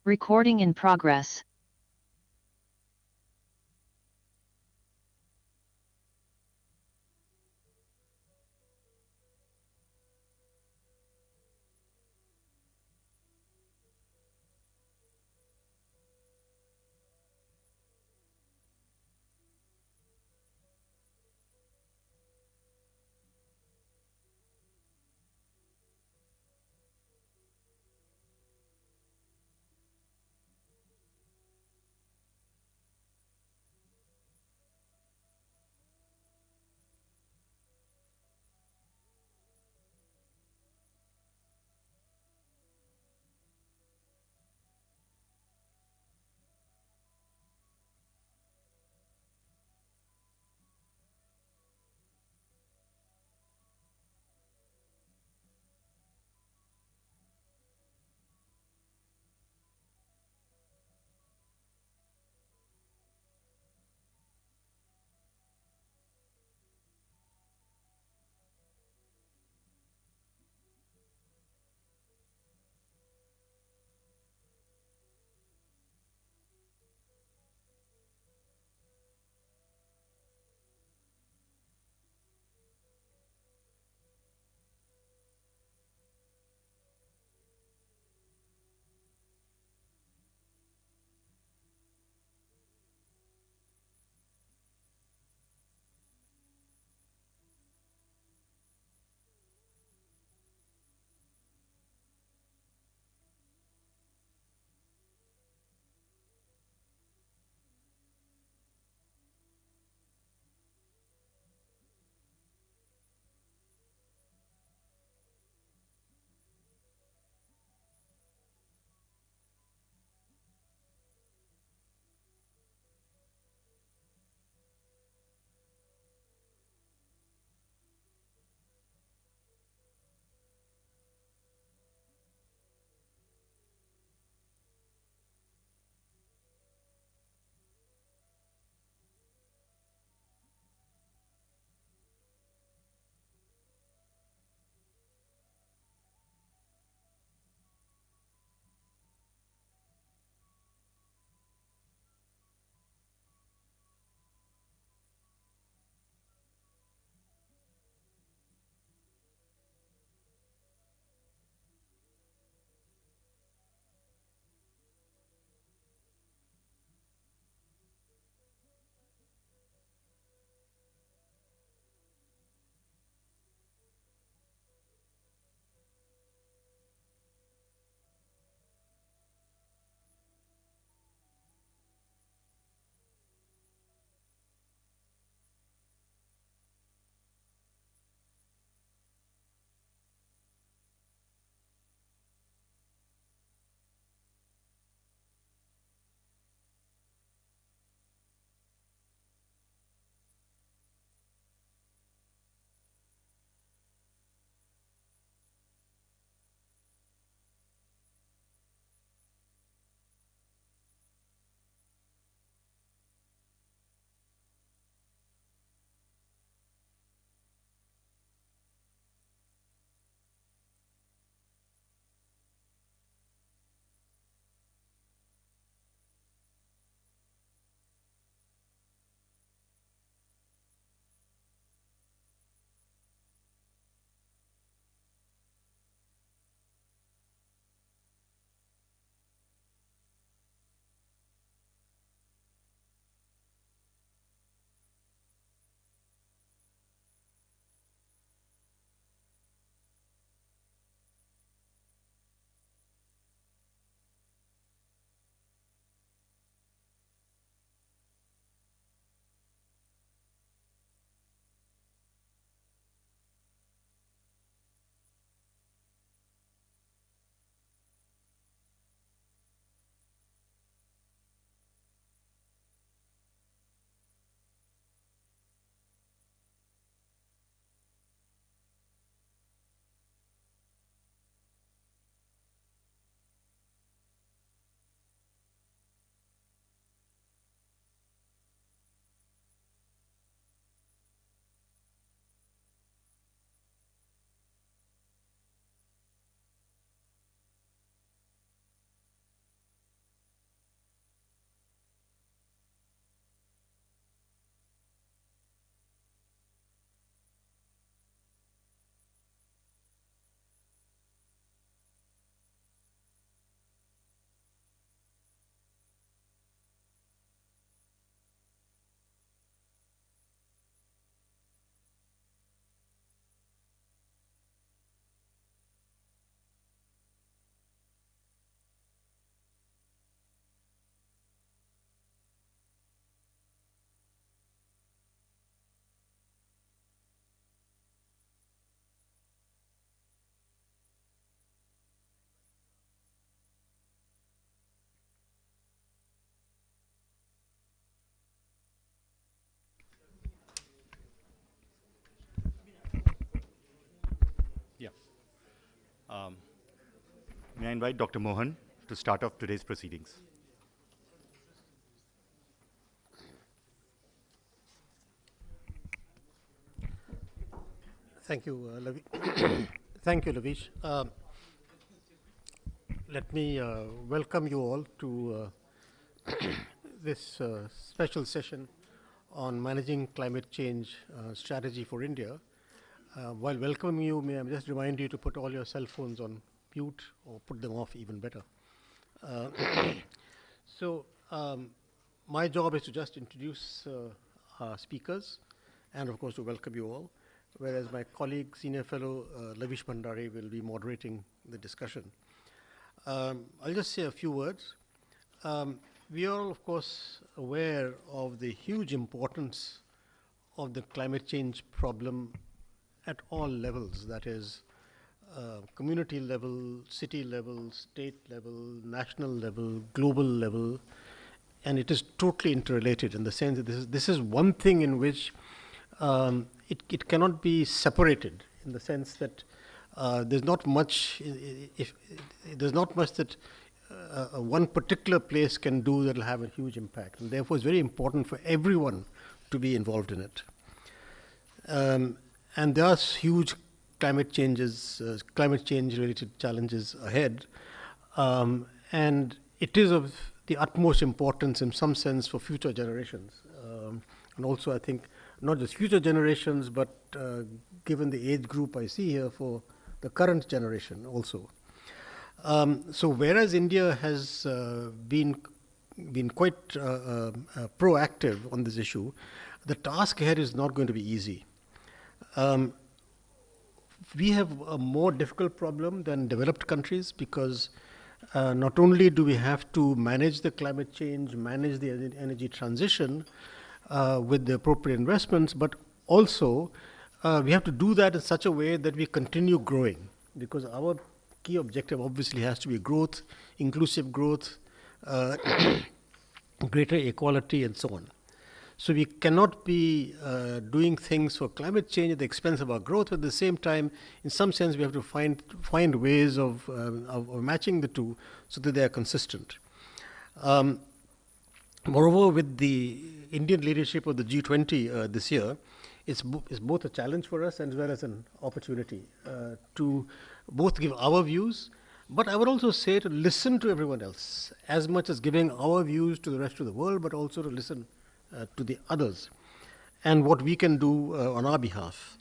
Recording in progress. Um, May I invite Dr. Mohan to start off today's proceedings? Thank you, Thank you, Lavish. Let me welcome you all to this special session on managing climate change strategy for India. While welcoming you, may I just remind you to put all your cell phones on mute or put them off, even better. Uh, so, my job is to just introduce our speakers and, of course, to welcome you all, whereas my colleague, senior fellow Lavish Bhandari, will be moderating the discussion. I'll just say a few words. We are, of course, aware of the huge importance of the climate change problem at all levels, that is, community level, city level, state level, national level, global level, and it is totally interrelated in the sense that this is one thing in which it cannot be separated, in the sense that there's not much that one particular place can do that will have a huge impact, and therefore it's very important for everyone to be involved in it. And there are huge climate change-related challenges ahead, and it is of the utmost importance, in some sense, for future generations, and also, I think, not just future generations, but given the age group I see here, for the current generation also. So, whereas India has been quite proactive on this issue, the task ahead is not going to be easy. We have a more difficult problem than developed countries, because not only do we have to manage the climate change, manage the energy transition with the appropriate investments, but also we have to do that in such a way that we continue growing, because our key objective obviously has to be growth, inclusive growth, greater equality, and so on. So we cannot be doing things for climate change at the expense of our growth. But at the same time, in some sense, we have to find ways of matching the two so that they are consistent. Moreover, with the Indian leadership of the G20 this year, it's both a challenge for us as well as an opportunity to both give our views, but I would also say to listen to everyone else, as much as giving our views to the rest of the world, but also to listen to the others and what we can do on our behalf.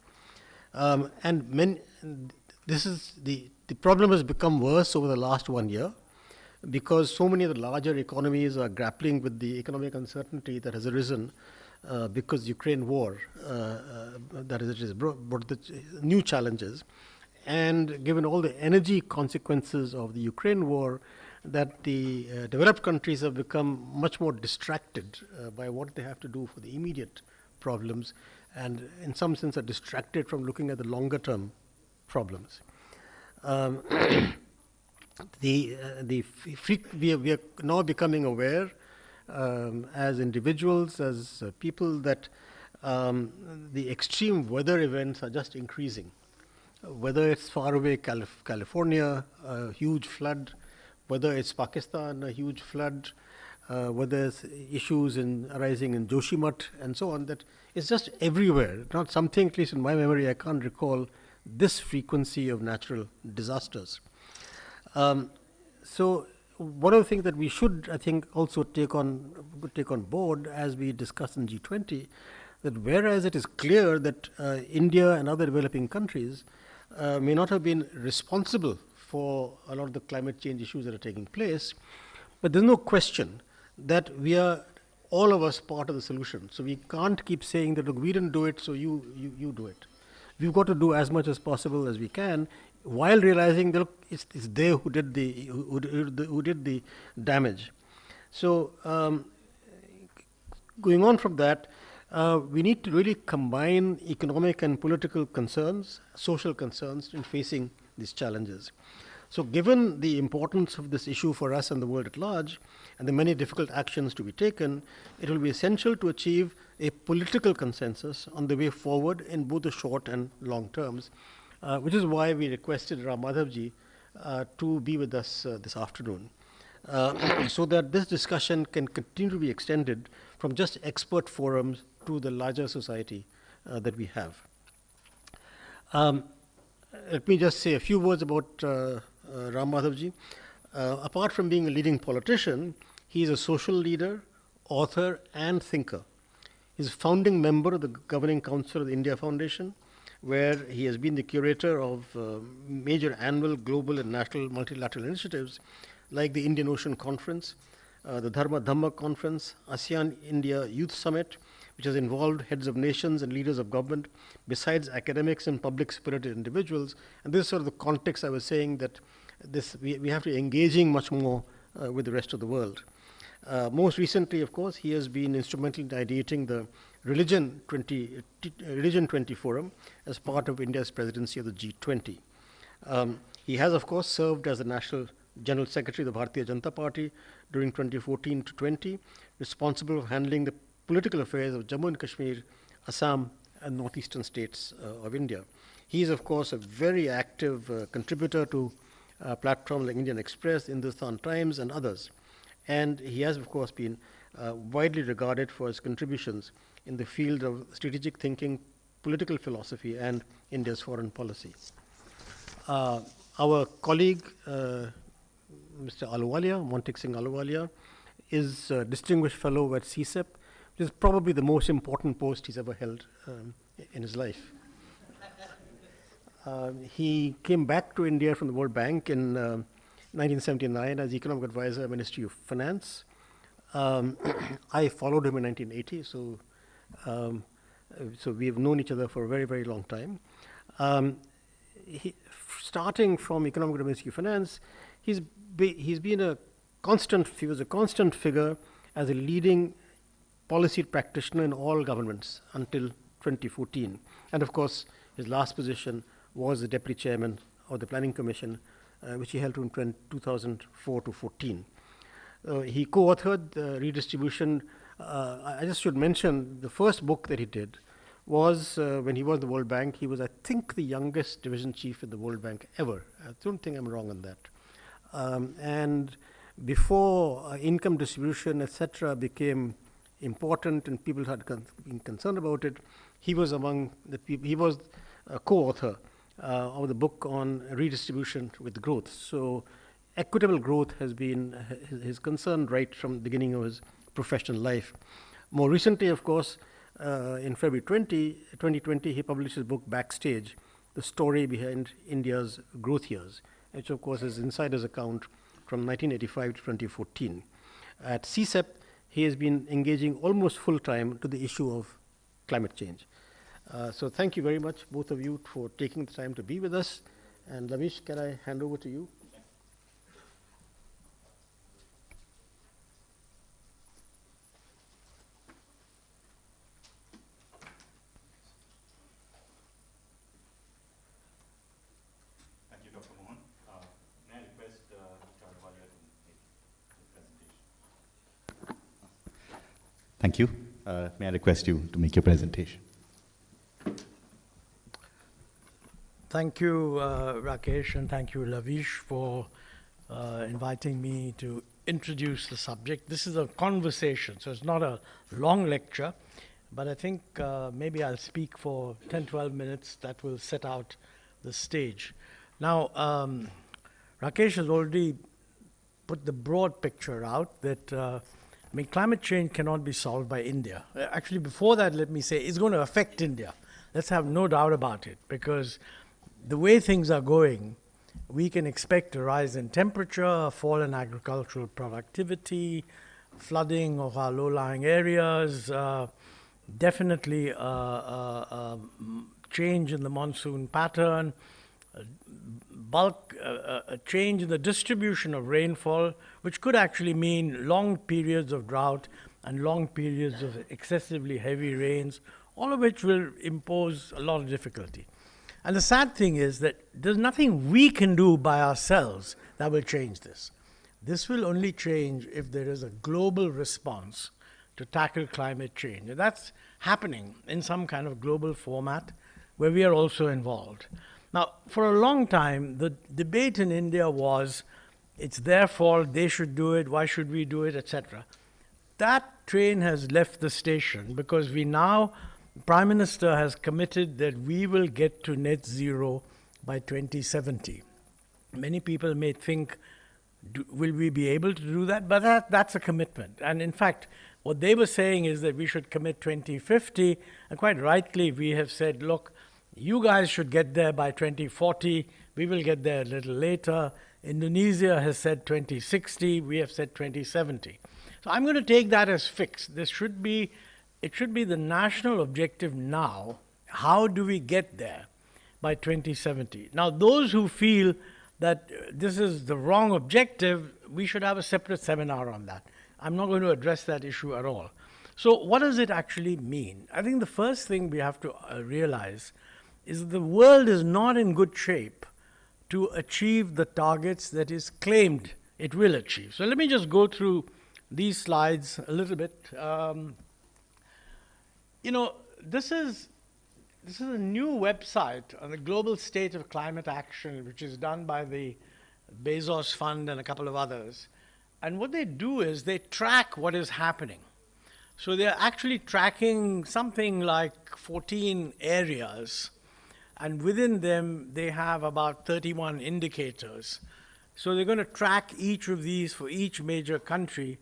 This is the problem has become worse over the last 1 year, because so many of the larger economies are grappling with the economic uncertainty that has arisen because the Ukraine war, that is, it has brought the new challenges. And given all the energy consequences of the Ukraine war, that the developed countries have become much more distracted by what they have to do for the immediate problems, and in some sense are distracted from looking at the longer term problems. We are now becoming aware as individuals, as people, that the extreme weather events are just increasing. Whether it's far away California, a huge flood, whether it's Pakistan, a huge flood, whether it's issues arising in Joshimath and so on, that it's just everywhere. Not something, at least in my memory, I can't recall this frequency of natural disasters. So one of the things that we should, I think, also take on board as we discuss in G20, that whereas it is clear that India and other developing countries may not have been responsible for a lot of the climate change issues that are taking place, but there's no question that we are, all of us, part of the solution. So we can't keep saying that, look, we didn't do it, so you do it. We've got to do as much as possible as we can, while realizing that, look, it's they who did the damage. So going on from that, we need to really combine economic and political concerns, social concerns, in facing these challenges. So given the importance of this issue for us and the world at large, and the many difficult actions to be taken, it will be essential to achieve a political consensus on the way forward in both the short and long terms, which is why we requested Ram Madhav ji to be with us this afternoon, so that this discussion can continue to be extended from just expert forums to the larger society that we have. Let me just say a few words about Ram Madhavji. Apart from being a leading politician, he is a social leader, author, and thinker. He's a founding member of the Governing Council of the India Foundation, where he has been the curator of major annual, global, and national multilateral initiatives like the Indian Ocean Conference, the Dharma Dhamma Conference, ASEAN India Youth Summit, which has involved heads of nations and leaders of government, besides academics and public-spirited individuals. And this is sort of the context I was saying that we have to be engaging much more with the rest of the world. Most recently, of course, he has been instrumental in ideating the Religion 20 Forum as part of India's presidency of the G20. He has, of course, served as the National General Secretary of the Bharatiya Janata Party during 2014 to 20, responsible for handling the political affairs of Jammu and Kashmir, Assam, and northeastern states of India. He is, of course, a very active contributor to platforms like Indian Express, Hindustan Times, and others. And he has, of course, been widely regarded for his contributions in the field of strategic thinking, political philosophy, and India's foreign policy. Our colleague, Mr. Ahluwalia, Montek Singh Ahluwalia, is a distinguished fellow at CSEP, which is probably the most important post he's ever held in his life. He came back to India from the World Bank in 1979 as Economic Advisor at Ministry of Finance. I followed him in 1980, so we have known each other for a very, very long time. Starting from Economic Advisor Ministry of Finance, he was a constant figure as a leading policy practitioner in all governments until 2014. And of course, his last position was the Deputy Chairman of the Planning Commission, which he held from 2004 to 14. He co-authored Redistribution. I just should mention the first book that he did was when he was in the World Bank. He was, I think, the youngest division chief in the World Bank ever. I don't think I'm wrong on that. And before income distribution, etc., became important and people had been concerned about it, he was among the people. He was a co-author of the book on redistribution with growth. So equitable growth has been his concern right from the beginning of his professional life. More recently, of course, in February 2020, he published his book Backstage, The Story Behind India's Growth Years, which of course is Insider's account from 1985 to 2014. At CSEP, he has been engaging almost full-time to the issue of climate change. So thank you very much, both of you, for taking the time to be with us. And Lavish, can I hand over to you? Thank you, Dr. Mohan. May I request Mr. Ahluwalia to make the presentation? Thank you. May I request you to make your presentation? Thank you, Rakesh, and thank you, Lavish, for inviting me to introduce the subject. This is a conversation, so it's not a long lecture, but I think maybe I'll speak for 10, 12 minutes. That will set out the stage. Now, Rakesh has already put the broad picture out that climate change cannot be solved by India. Actually, before that, let me say, it's going to affect India. Let's have no doubt about it, because the way things are going, we can expect a rise in temperature, a fall in agricultural productivity, flooding of our low-lying areas, definitely a change in the monsoon pattern, a change in the distribution of rainfall, which could actually mean long periods of drought and long periods of excessively heavy rains, all of which will impose a lot of difficulty. And the sad thing is that there's nothing we can do by ourselves that will change this. This will only change if there is a global response to tackle climate change. And that's happening in some kind of global format where we are also involved. Now, for a long time, the debate in India was, it's their fault, they should do it, why should we do it, etc. That train has left the station because we now, the Prime Minister has committed that we will get to net zero by 2070. Many people may think, will we be able to do that? But that's a commitment. And in fact, what they were saying is that we should commit 2050, and quite rightly we have said, look, you guys should get there by 2040, we will get there a little later. Indonesia has said 2060, we have said 2070. So I'm going to take that as fixed. It should be the national objective now. How do we get there by 2070? Now, those who feel that this is the wrong objective, we should have a separate seminar on that. I'm not going to address that issue at all. So what does it actually mean? I think the first thing we have to realize is that the world is not in good shape to achieve the targets that is claimed it will achieve. So let me just go through these slides a little bit. This is a new website on the global state of climate action, which is done by the Bezos Fund and a couple of others. And what they do is they track what is happening. So they're actually tracking something like 14 areas, and within them they have about 31 indicators. So they're going to track each of these for each major country,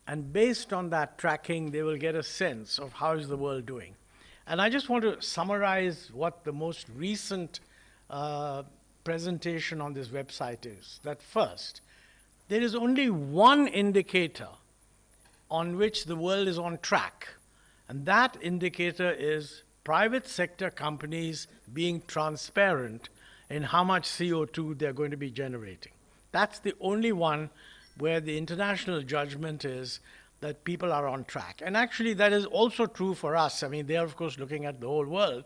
and based on that tracking, they will get a sense of how is the world doing. And I just want to summarize what the most recent presentation on this website is. That first, there is only one indicator on which the world is on track, and that indicator is private sector companies being transparent in how much CO2 they're going to be generating. That's the only one where the international judgment is that people are on track. And actually that is also true for us. I mean, they are of course looking at the whole world,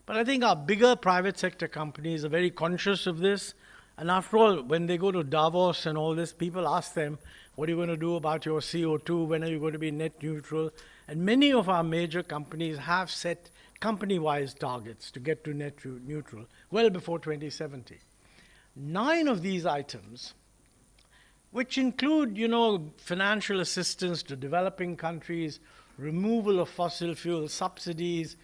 but I think our bigger private sector companies are very conscious of this. And after all, when they go to Davos and all this, people ask them, what are you going to do about your CO2? When are you going to be net neutral? And many of our major companies have set company-wise targets to get to net neutral well before 2070. 9 of these items, which include, financial assistance to developing countries, removal of fossil fuel subsidies,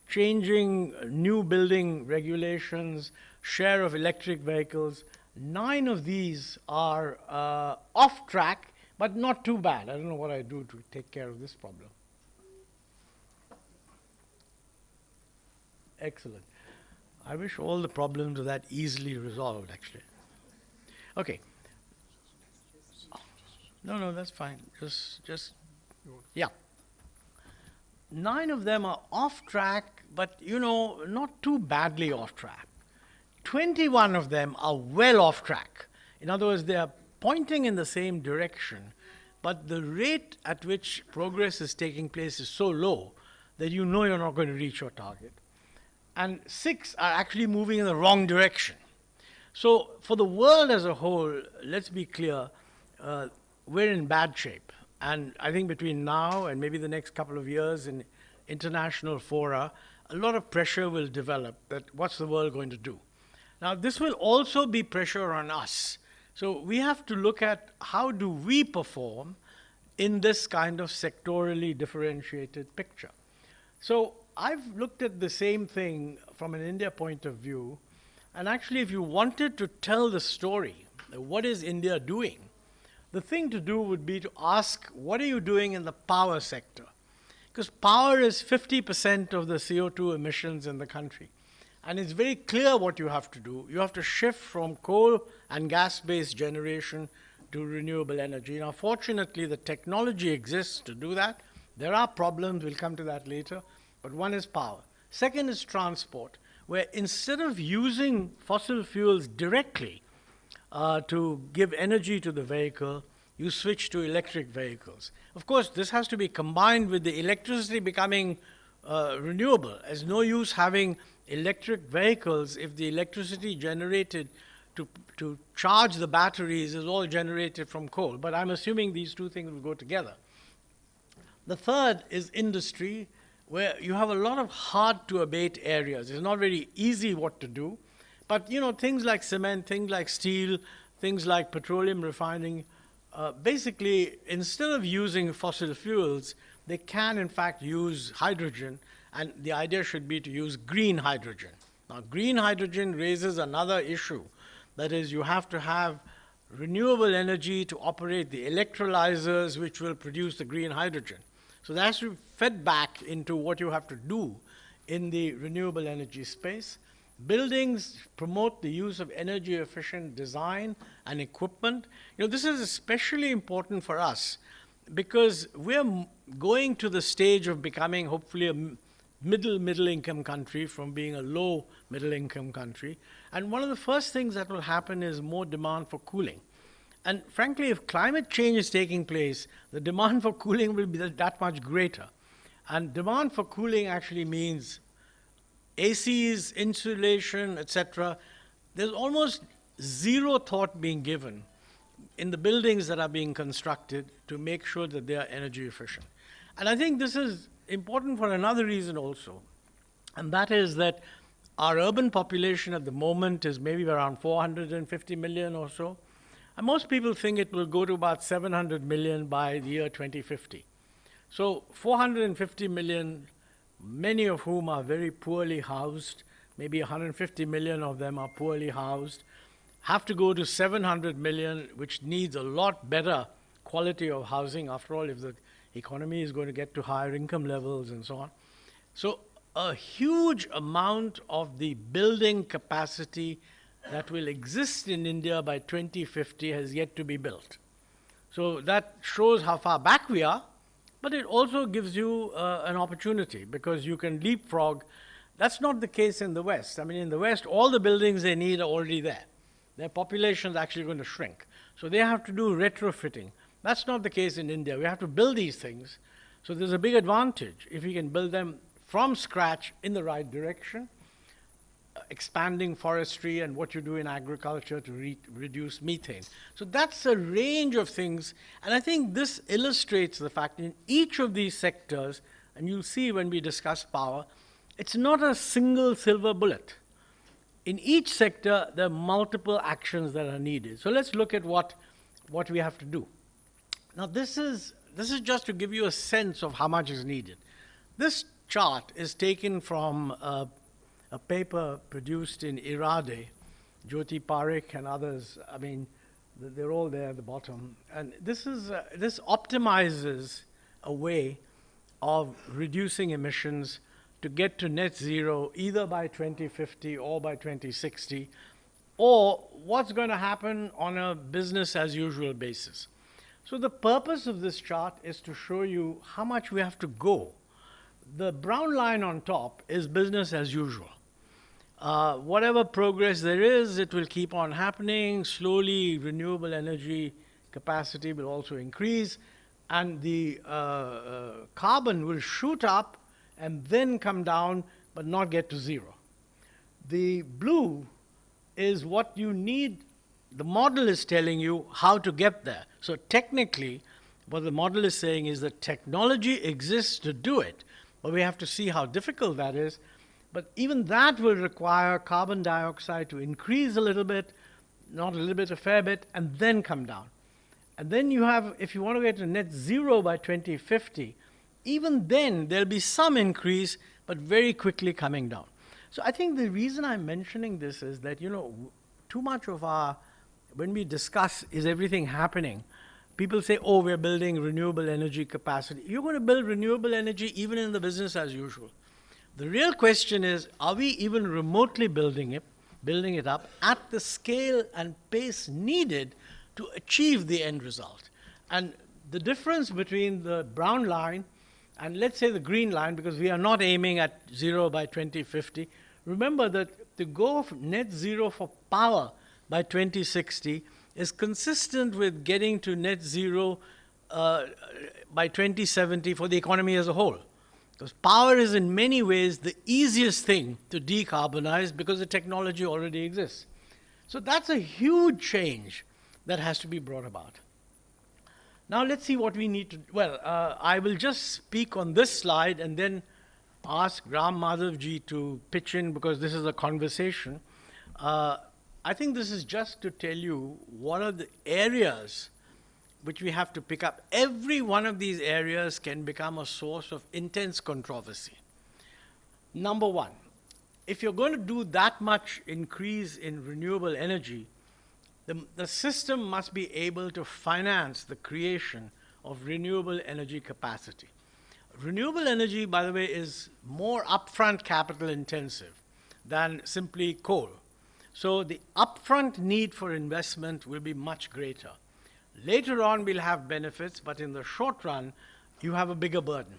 changing new building regulations, share of electric vehicles. 9 of these are off track, but not too bad. I don't know what I do to take care of this problem. Excellent. I wish all the problems are that easily resolved, actually. Okay. No, that's fine. Just, yeah. 9 of them are off track, but, not too badly off track. 21 of them are well off track. In other words, they are pointing in the same direction, but the rate at which progress is taking place is so low that you're not going to reach your target. And 6 are actually moving in the wrong direction. So for the world as a whole, let's be clear, we're in bad shape. And I think between now and maybe the next couple of years in international fora, a lot of pressure will develop that what's the world going to do? Now, this will also be pressure on us. So we have to look at how do we perform in this kind of sectorally differentiated picture. So I've looked at the same thing from an India point of view. And actually, if you wanted to tell the story, what is India doing? The thing to do would be to ask, what are you doing in the power sector? Because power is 50% of the CO2 emissions in the country. And it's very clear what you have to do. You have to shift from coal and gas-based generation to renewable energy. Now, fortunately, the technology exists to do that. There are problems, we'll come to that later, but one is power. Second is transport, where instead of using fossil fuels directly to give energy to the vehicle, you switch to electric vehicles. Of course, this has to be combined with the electricity becoming renewable. There's no use having electric vehicles if the electricity generated to charge the batteries is all generated from coal. But I'm assuming these two things will go together. The third is industry, where you have a lot of hard-to-abate areas. It's not very easy what to do, But, things like cement, things like steel, things like petroleum refining, basically, instead of using fossil fuels, they can, in fact, use hydrogen, and the idea should be to use green hydrogen. Now, green hydrogen raises another issue. That is, you have to have renewable energy to operate the electrolyzers which will produce the green hydrogen. So that has to be fed back into what you have to do in the renewable energy space. Buildings promote the use of energy efficient design and equipment. This is especially important for us because we're going to the stage of becoming hopefully a middle income country from being a low middle income country. And one of the first things that will happen is more demand for cooling. And frankly, if climate change is taking place, the demand for cooling will be that much greater. And demand for cooling actually means ACs, insulation, etc. There's almost zero thought being given in the buildings that are being constructed to make sure that they are energy efficient. And I think this is important for another reason also, and that is that our urban population at the moment is maybe around 450 million or so, and most people think it will go to about 700 million by the year 2050. So 450 million, many of whom are very poorly housed, maybe 150 million of them are poorly housed, have to go to 700 million, which needs a lot better quality of housing. After all, if the economy is going to get to higher income levels and so on. So a huge amount of the building capacity that will exist in India by 2050 has yet to be built. So that shows how far back we are, but it also gives you an opportunity because you can leapfrog. That's not the case in the West. I mean, in the West, all the buildings they need are already there. Their population is actually going to shrink. So they have to do retrofitting. That's not the case in India. We have to build these things. So there's a big advantage if we can build them from scratch in the right direction, expanding forestry and what you do in agriculture to reduce methane. So that's a range of things. And I think this illustrates the fact in each of these sectors, and you'll see when we discuss power, it's not a single silver bullet. In each sector, there are multiple actions that are needed. So let's look at what we have to do. Now, this is just to give you a sense of how much is needed. This chart is taken from a paper produced in Irade, Jyoti Parekh and others. I mean, they're all there at the bottom. And this optimizes a way of reducing emissions to get to net zero either by 2050 or by 2060, or what's going to happen on a business as usual basis. So the purpose of this chart is to show you how much we have to go. The brown line on top is business as usual. Whatever progress there is, it will keep on happening. Slowly, renewable energy capacity will also increase, and the carbon will shoot up and then come down, but not get to zero. The blue is what you need. The model is telling you how to get there. So technically, what the model is saying is that technology exists to do it, but we have to see how difficult that is. But even that will require carbon dioxide to increase a little bit, not a little bit, a fair bit, and then come down. And then you have, if you want to get to net zero by 2050, even then there'll be some increase, but very quickly coming down. So I think the reason I'm mentioning this is that, too much of when we discuss, is everything happening? People say, oh, we're building renewable energy capacity. You're going to build renewable energy even in the business as usual. The real question is, are we even remotely building it up at the scale and pace needed to achieve the end result? And the difference between the brown line and let's say the green line, because we are not aiming at zero by 2050, remember that to go net zero for power by 2060 is consistent with getting to net zero by 2070 for the economy as a whole. Because power is in many ways the easiest thing to decarbonize because the technology already exists. So that's a huge change that has to be brought about. Now let's see what we need to, I will just speak on this slide and then ask Ram Madhav ji to pitch in because this is a conversation. I think this is just to tell you what are the areas which we have to pick up. Every one of these areas can become a source of intense controversy. Number one, if you're going to do that much increase in renewable energy, the system must be able to finance the creation of renewable energy capacity. Renewable energy, by the way, is more upfront capital intensive than simply coal. So the upfront need for investment will be much greater. Later on, we'll have benefits, but in the short run, you have a bigger burden.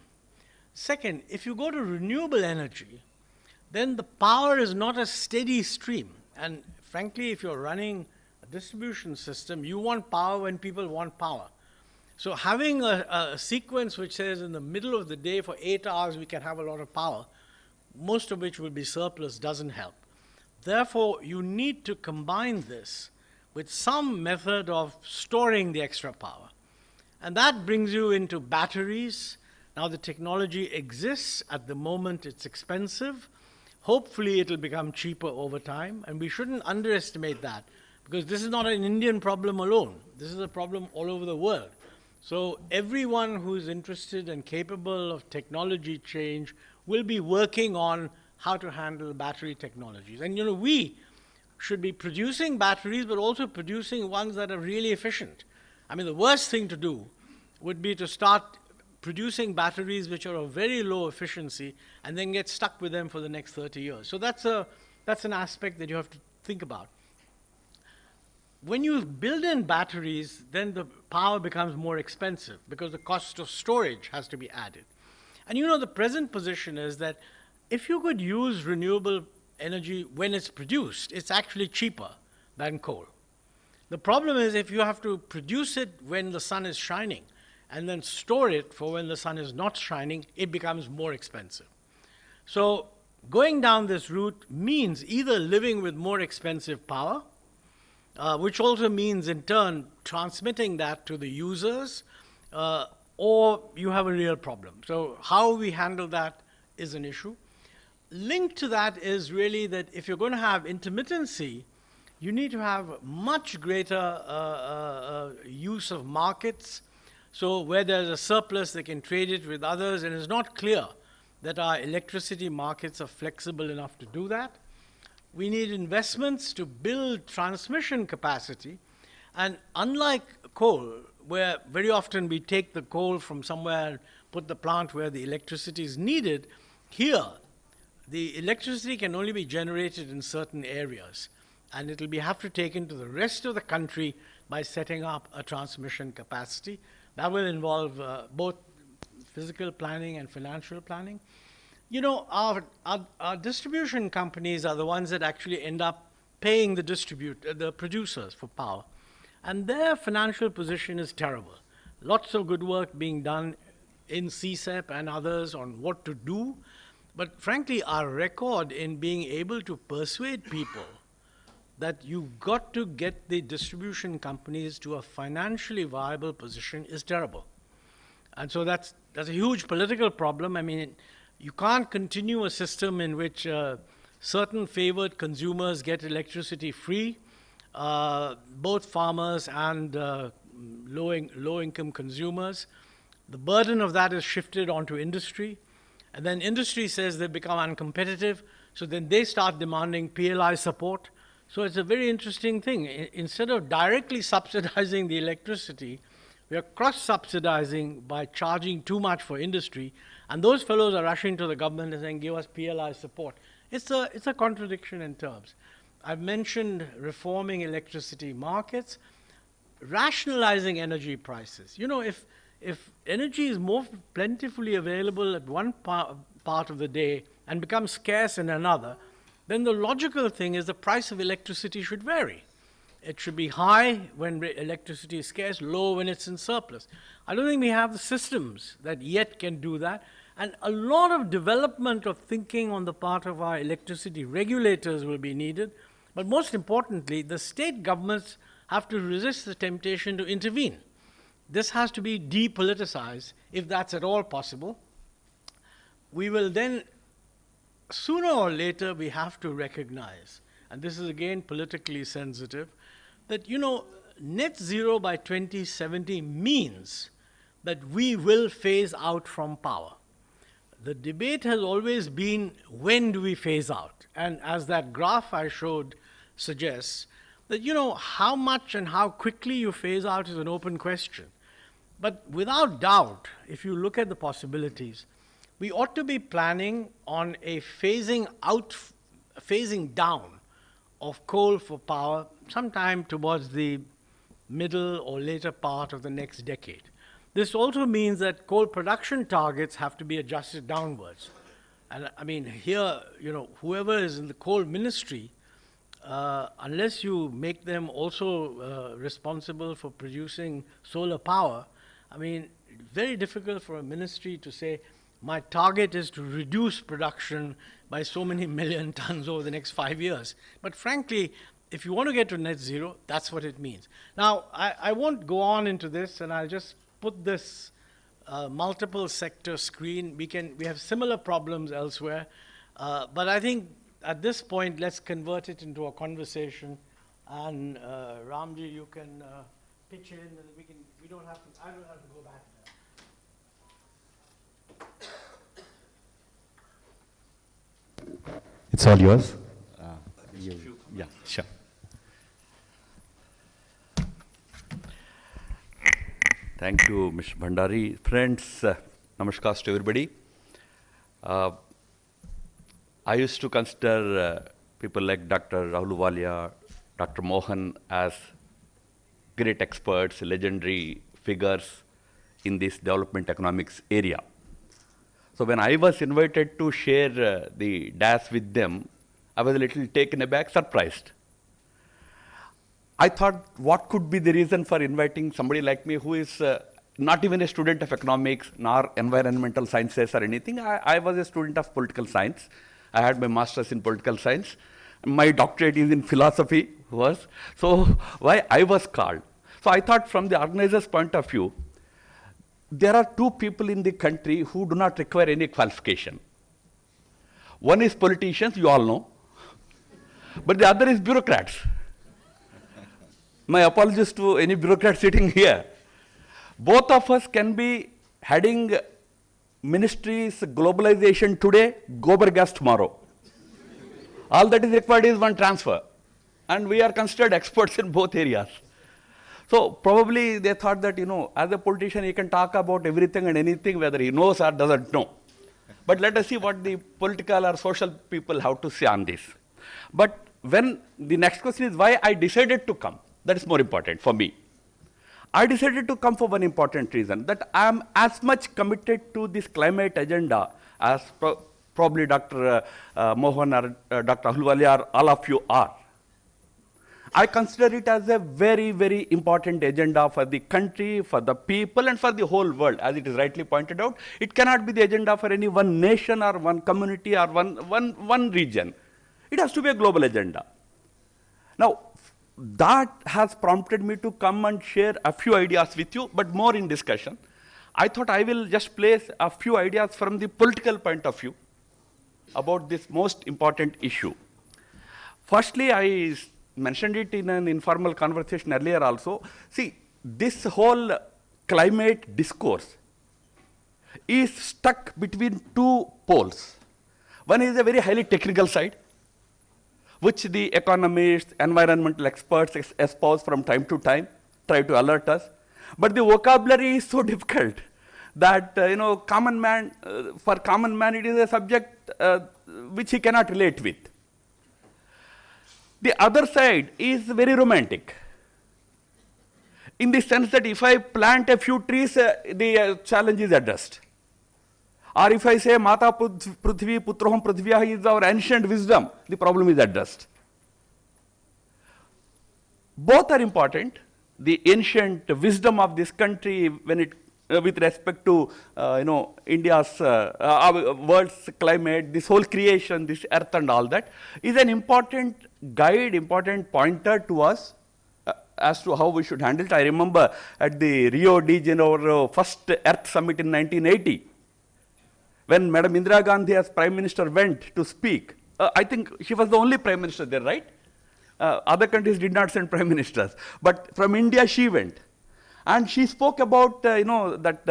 Second, if you go to renewable energy, then the power is not a steady stream. And frankly, if you're running a distribution system, you want power when people want power. So having a sequence which says in the middle of the day for 8 hours we can have a lot of power, most of which will be surplus, doesn't help. Therefore, you need to combine this with some method of storing the extra power. And that brings you into batteries. Now the technology exists. At the moment, it's expensive. Hopefully, it'll become cheaper over time. And we shouldn't underestimate that, because this is not an Indian problem alone. This is a problem all over the world. So everyone who is interested and capable of technology change will be working on how to handle battery technologies. And we should be producing batteries, but also producing ones that are really efficient. I mean, the worst thing to do would be to start producing batteries which are of very low efficiency and then get stuck with them for the next 30 years. So that's an aspect that you have to think about. When you build in batteries, then the power becomes more expensive because the cost of storage has to be added. And the present position is that if you could use renewable energy when it's produced, it's actually cheaper than coal. The problem is if you have to produce it when the sun is shining and then store it for when the sun is not shining, it becomes more expensive. So going down this route means either living with more expensive power, which also means in turn transmitting that to the users, or you have a real problem. So how we handle that is an issue. Linked to that is really that if you're going to have intermittency, you need to have much greater use of markets. So where there's a surplus, they can trade it with others, and it's not clear that our electricity markets are flexible enough to do that. We need investments to build transmission capacity. And unlike coal, where very often we take the coal from somewhere and put the plant where the electricity is needed, here, the electricity can only be generated in certain areas. And it will have to take into the rest of the country by setting up a transmission capacity. That will involve both physical planning and financial planning. Our distribution companies are the ones that actually end up paying the producers for power. And their financial position is terrible. Lots of good work being done in CSEP and others on what to do. But frankly, our record in being able to persuade people that you've got to get the distribution companies to a financially viable position is terrible. And so that's a huge political problem. I mean, you can't continue a system in which certain favored consumers get electricity free, both farmers and low-income consumers. The burden of that is shifted onto industry. And then industry says they've become uncompetitive, so then they start demanding PLI support. So it's a very interesting thing. Instead of directly subsidizing the electricity, we are cross-subsidizing by charging too much for industry, and those fellows are rushing to the government and saying, give us PLI support. It's a contradiction in terms. I've mentioned reforming electricity markets, rationalizing energy prices. If energy is more plentifully available at one part of the day and becomes scarce in another, then the logical thing is the price of electricity should vary. It should be high when electricity is scarce, low when it's in surplus. I don't think we have the systems that yet can do that. And a lot of development of thinking on the part of our electricity regulators will be needed. But most importantly, the state governments have to resist the temptation to intervene. This has to be depoliticized, if that's at all possible. We will then, sooner or later, we have to recognize and this is again politically sensitive, that, you know, net zero by 2070 means that we will phase out from power. The debate has always been, when do we phase out? And as that graph I showed suggests, that, you know, how much and how quickly you phase out is an open question. But without doubt, if you look at the possibilities, we ought to be planning on a phasing down of coal for power sometime towards the middle or later part of the next decade. This also means that coal production targets have to be adjusted downwards. And I mean, here, you know, whoever is in the coal ministry, unless you make them also responsible for producing solar power, I mean, very difficult for a ministry to say, my target is to reduce production by so many million tons over the next 5 years. But frankly, if you want to get to net zero, that's what it means. Now, I won't go on into this, and I'll just put this multiple sector screen. We have similar problems elsewhere, but I think at this point, let's convert it into a conversation. And Ramji, you can pitch in, and we don't have to, I don't have to go back there. It's all yours. Yeah, sure. Thank you, Mr. Bhandari. Friends, namaskar to everybody. I used to consider people like Dr. Ahluwalia, Dr. Mohan as great experts, legendary figures in this development economics area. So when I was invited to share the DAS with them, I was a little taken aback, surprised. I thought, what could be the reason for inviting somebody like me who is not even a student of economics, nor environmental sciences or anything. I was a student of political science. I had my master's in political science. My doctorate is in philosophy. So why I was called? So I thought, from the organizer's point of view, there are two people in the country who do not require any qualification. One is politicians, you all know, but the other is bureaucrats. My apologies to any bureaucrat sitting here. Both of us can be heading ministries, globalization today, Gobar gas tomorrow. All that is required is one transfer. And we are considered experts in both areas. So probably they thought that, you know, as a politician, he can talk about everything and anything, whether he knows or doesn't know. But let us see what the political or social people have to say on this. But when the next question is why I decided to come, that is more important for me. I decided to come for one important reason, that I am as much committed to this climate agenda as probably Dr. Mohan or Dr. Ahluwalia or all of you are. I consider it as a very, very important agenda for the country, for the people, and for the whole world. As it is rightly pointed out, it cannot be the agenda for any one nation or one community or one region. It has to be a global agenda. Now, that has prompted me to come and share a few ideas with you, but more in discussion. I thought I will just place a few ideas from the political point of view about this most important issue. Firstly, I mentioned it in an informal conversation earlier also. See, this whole climate discourse is stuck between two poles. One is a very highly technical side, which the economists, environmental experts espouse from time to time, try to alert us. But the vocabulary is so difficult that, you know, common man, for common man, it is a subject which he cannot relate with. The other side is very romantic, in the sense that if I plant a few trees, the challenge is addressed. Or if I say Mata Prithvi Putroham Prithvyah is our ancient wisdom, the problem is addressed. Both are important. The ancient wisdom of this country, when it with respect to you know, India's our world's climate, this whole creation, this earth and all that, is an important guide, important pointer to us as to how we should handle it. I remember at the Rio de Janeiro first Earth Summit in 1980, when Madam Indira Gandhi as Prime Minister went to speak. I think she was the only Prime Minister there, right? Other countries did not send prime ministers. But from India, she went. And she spoke about, that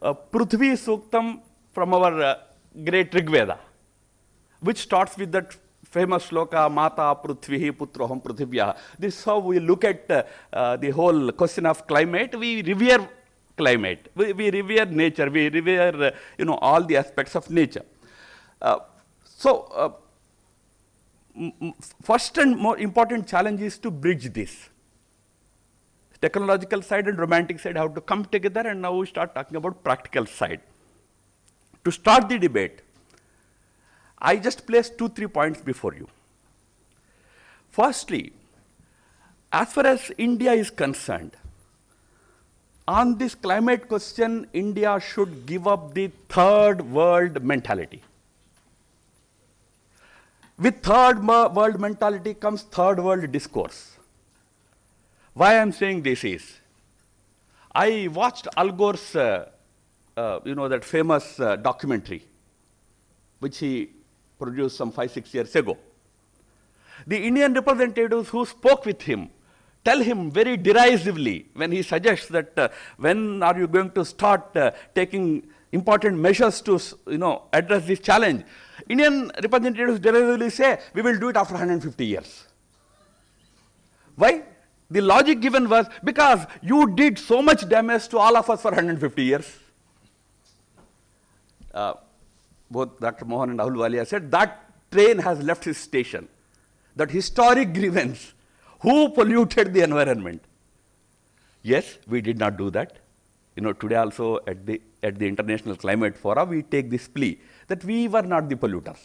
Prithvi Suktam from our great Rigveda, which starts with that famous shloka, Mata Prithvihi Putroham Prithivya. This is how we look at the whole question of climate. We revere climate. We revere nature. We revere, all the aspects of nature. First and more important challenge is to bridge this. Technological side and romantic side have to come together, and now we start talking about practical side. To start the debate, I just placed 2-3 points before you. Firstly, as far as India is concerned, on this climate question, India should give up the third world mentality. With third world mentality comes third world discourse. Why I'm saying this is, I watched Al Gore's, that famous documentary, which he produced some 5-6 years ago. The Indian representatives who spoke with him tell him very derisively when he suggests that when are you going to start taking important measures to address this challenge. Indian representatives derisively say, we will do it after 150 years. Why? The logic given was, because you did so much damage to all of us for 150 years. Both Dr. Mohan and Ahluwalia said that train has left his station. That historic grievance, who polluted the environment? Yes, we did not do that. Today also at the International Climate Forum, we take this plea that we were not the polluters.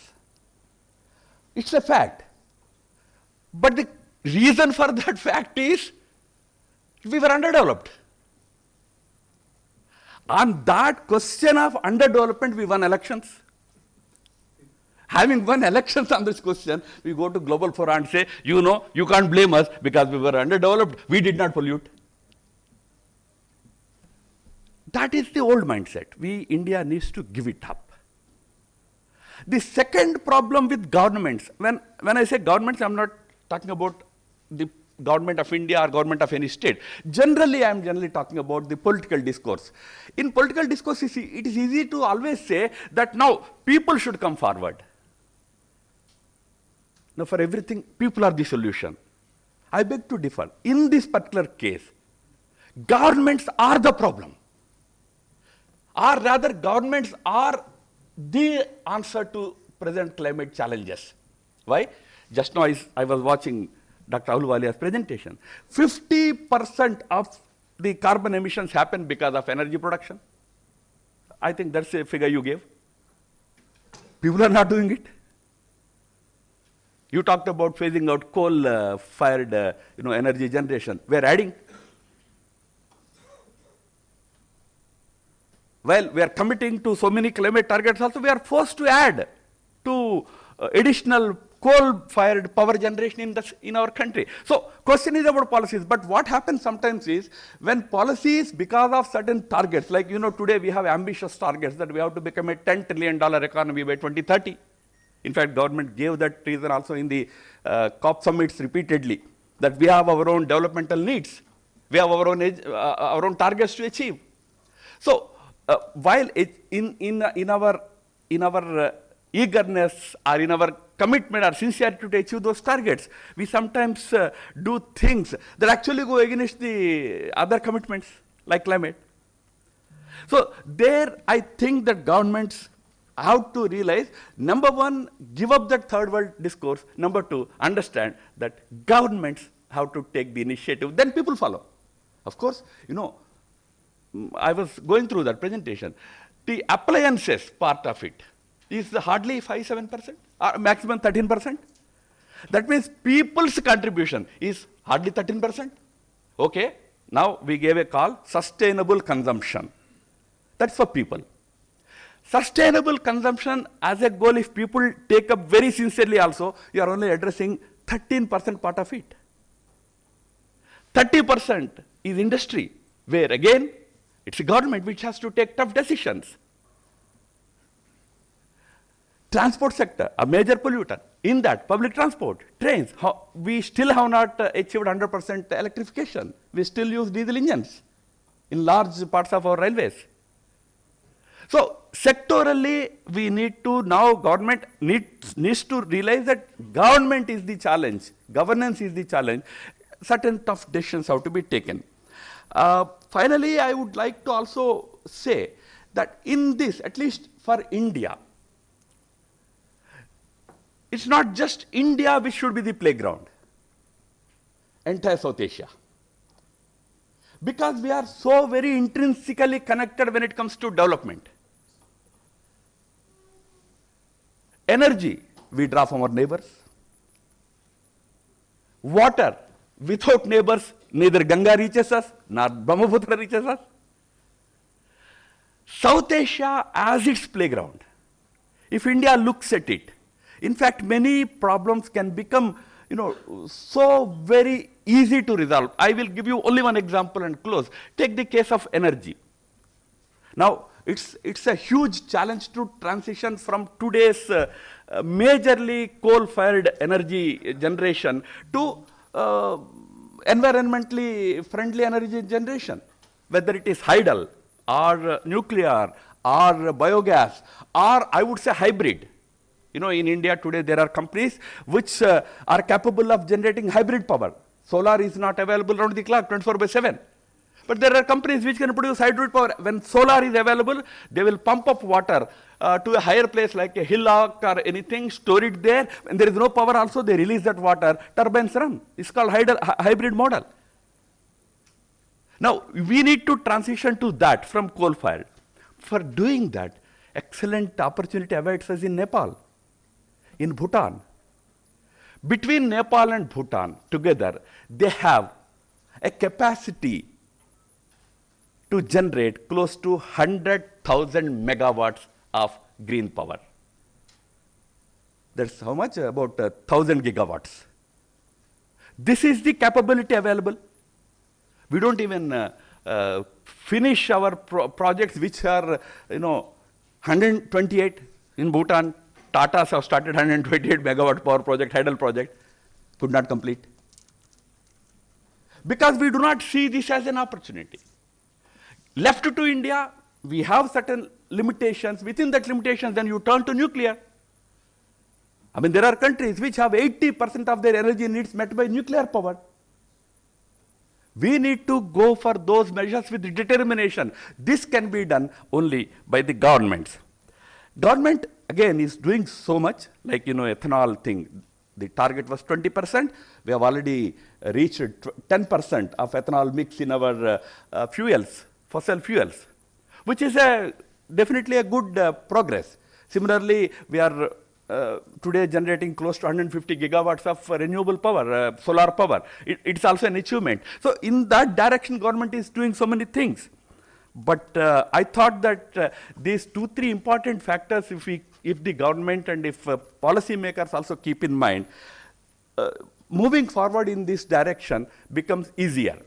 It's a fact. But the reason for that fact is we were underdeveloped. On that question of underdevelopment, we won elections. Having won elections on this question, we go to Global Forum and say, you can't blame us because we were underdeveloped, we did not pollute. That is the old mindset. India needs to give it up. The second problem with governments, when I say governments, I'm not talking about the government of India or government of any state. Generally, I'm talking about the political discourse. In political discourse, it is easy to always say that now people should come forward. Now for everything, people are the solution. I beg to differ. In this particular case, governments are the problem. Or rather, governments are the answer to present climate challenges. Why? Just now I was watching Dr. Ahluwalia's presentation. 50% of the carbon emissions happen because of energy production. I think that's a figure you gave. People are not doing it. You talked about phasing out coal-fired energy generation. We're adding. Well, we are committing to so many climate targets also, we are forced to add to additional coal-fired power generation in our country. So, question is about policies, but what happens sometimes is, when policies, because of certain targets, like today we have ambitious targets that we have to become a $10 trillion economy by 2030. In fact, government gave that reason also in the COP summits repeatedly, that we have our own developmental needs. We have our own targets to achieve. So, while in our eagerness or in our commitment or sincerity to achieve those targets, we sometimes do things that actually go against the other commitments, like climate. So there, I think that governments have to realize, number one, give up that third world discourse. Number two, understand that governments have to take the initiative, then people follow. Of course, I was going through that presentation. The appliances part of it is hardly 5-7%, or maximum 13%. That means people's contribution is hardly 13%. Okay, now we gave a call, sustainable consumption. That's for people. Sustainable consumption as a goal, if people take up very sincerely also, you are only addressing 13% part of it. 30% is industry, where again, it's a government which has to take tough decisions. Transport sector, a major polluter. In that, public transport, trains, we still have not achieved 100% electrification. We still use diesel engines in large parts of our railways. So sectorally, we need to now, government needs to realize that government is the challenge, governance is the challenge. Certain tough decisions have to be taken. Finally, I would like to also say that in this, at least for India, it's not just India which should be the playground, entire South Asia. Because we are so very intrinsically connected when it comes to development. Energy, we draw from our neighbors. Water, without neighbors, neither Ganga reaches us, nor Brahmaputra reaches us. South Asia as its playground, if India looks at it, in fact, many problems can become, so very easy to resolve. I will give you only one example and close. Take the case of energy. Now, it's a huge challenge to transition from today's majorly coal-fired energy generation to environmentally friendly energy generation, whether it is hydel or nuclear or biogas or I would say hybrid. In India today there are companies which are capable of generating hybrid power. Solar is not available round the clock, 24/7. But there are companies which can produce hybrid power. When solar is available, they will pump up water to a higher place like a hillock or anything, store it there. When there is no power also, they release that water, turbines run. It's called hybrid model. Now, we need to transition to that from coal-fired. For doing that, excellent opportunity awaits us in Nepal, in Bhutan. Between Nepal and Bhutan, together, they have a capacity to generate close to 100,000 megawatts of green power. That's how much? About 1,000 gigawatts. This is the capability available. We don't even finish our projects which are, 128 in Bhutan. Tatas have started 128 megawatt power project, hydel project, could not complete. Because we do not see this as an opportunity. Left to India, we have certain limitations. Within that limitations, then you turn to nuclear. I mean, there are countries which have 80% of their energy needs met by nuclear power. We need to go for those measures with determination. This can be done only by the governments. Government, again, is doing so much, like, ethanol thing. The target was 20%. We have already reached 10% of ethanol mix in our fuels, fossil fuels, which is definitely a good progress. Similarly, we are today generating close to 150 gigawatts of renewable power, solar power. It's also an achievement. So in that direction, government is doing so many things. But I thought that these 2-3 important factors, if the government and if policymakers also keep in mind, moving forward in this direction becomes easier.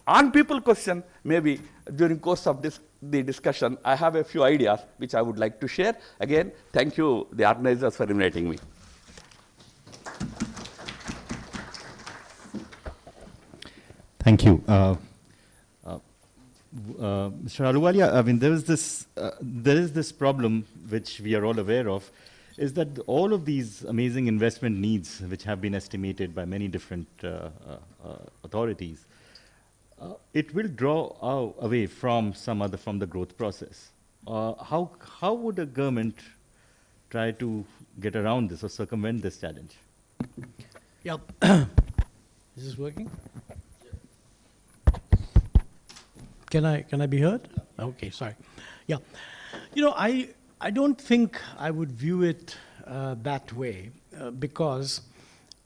On people question, maybe during course of the discussion, I have a few ideas which I would like to share. Again, thank you, the organizers, for inviting me. Thank you. Mr. Ahluwalia, I mean, there is this problem which we are all aware of, is that all of these amazing investment needs, which have been estimated by many different authorities, it will draw away from from the growth process. How would a government try to get around this or circumvent this challenge? Yeah. Is this working? Can I be heard? Okay, sorry. Yeah. I don't think I would view it that way because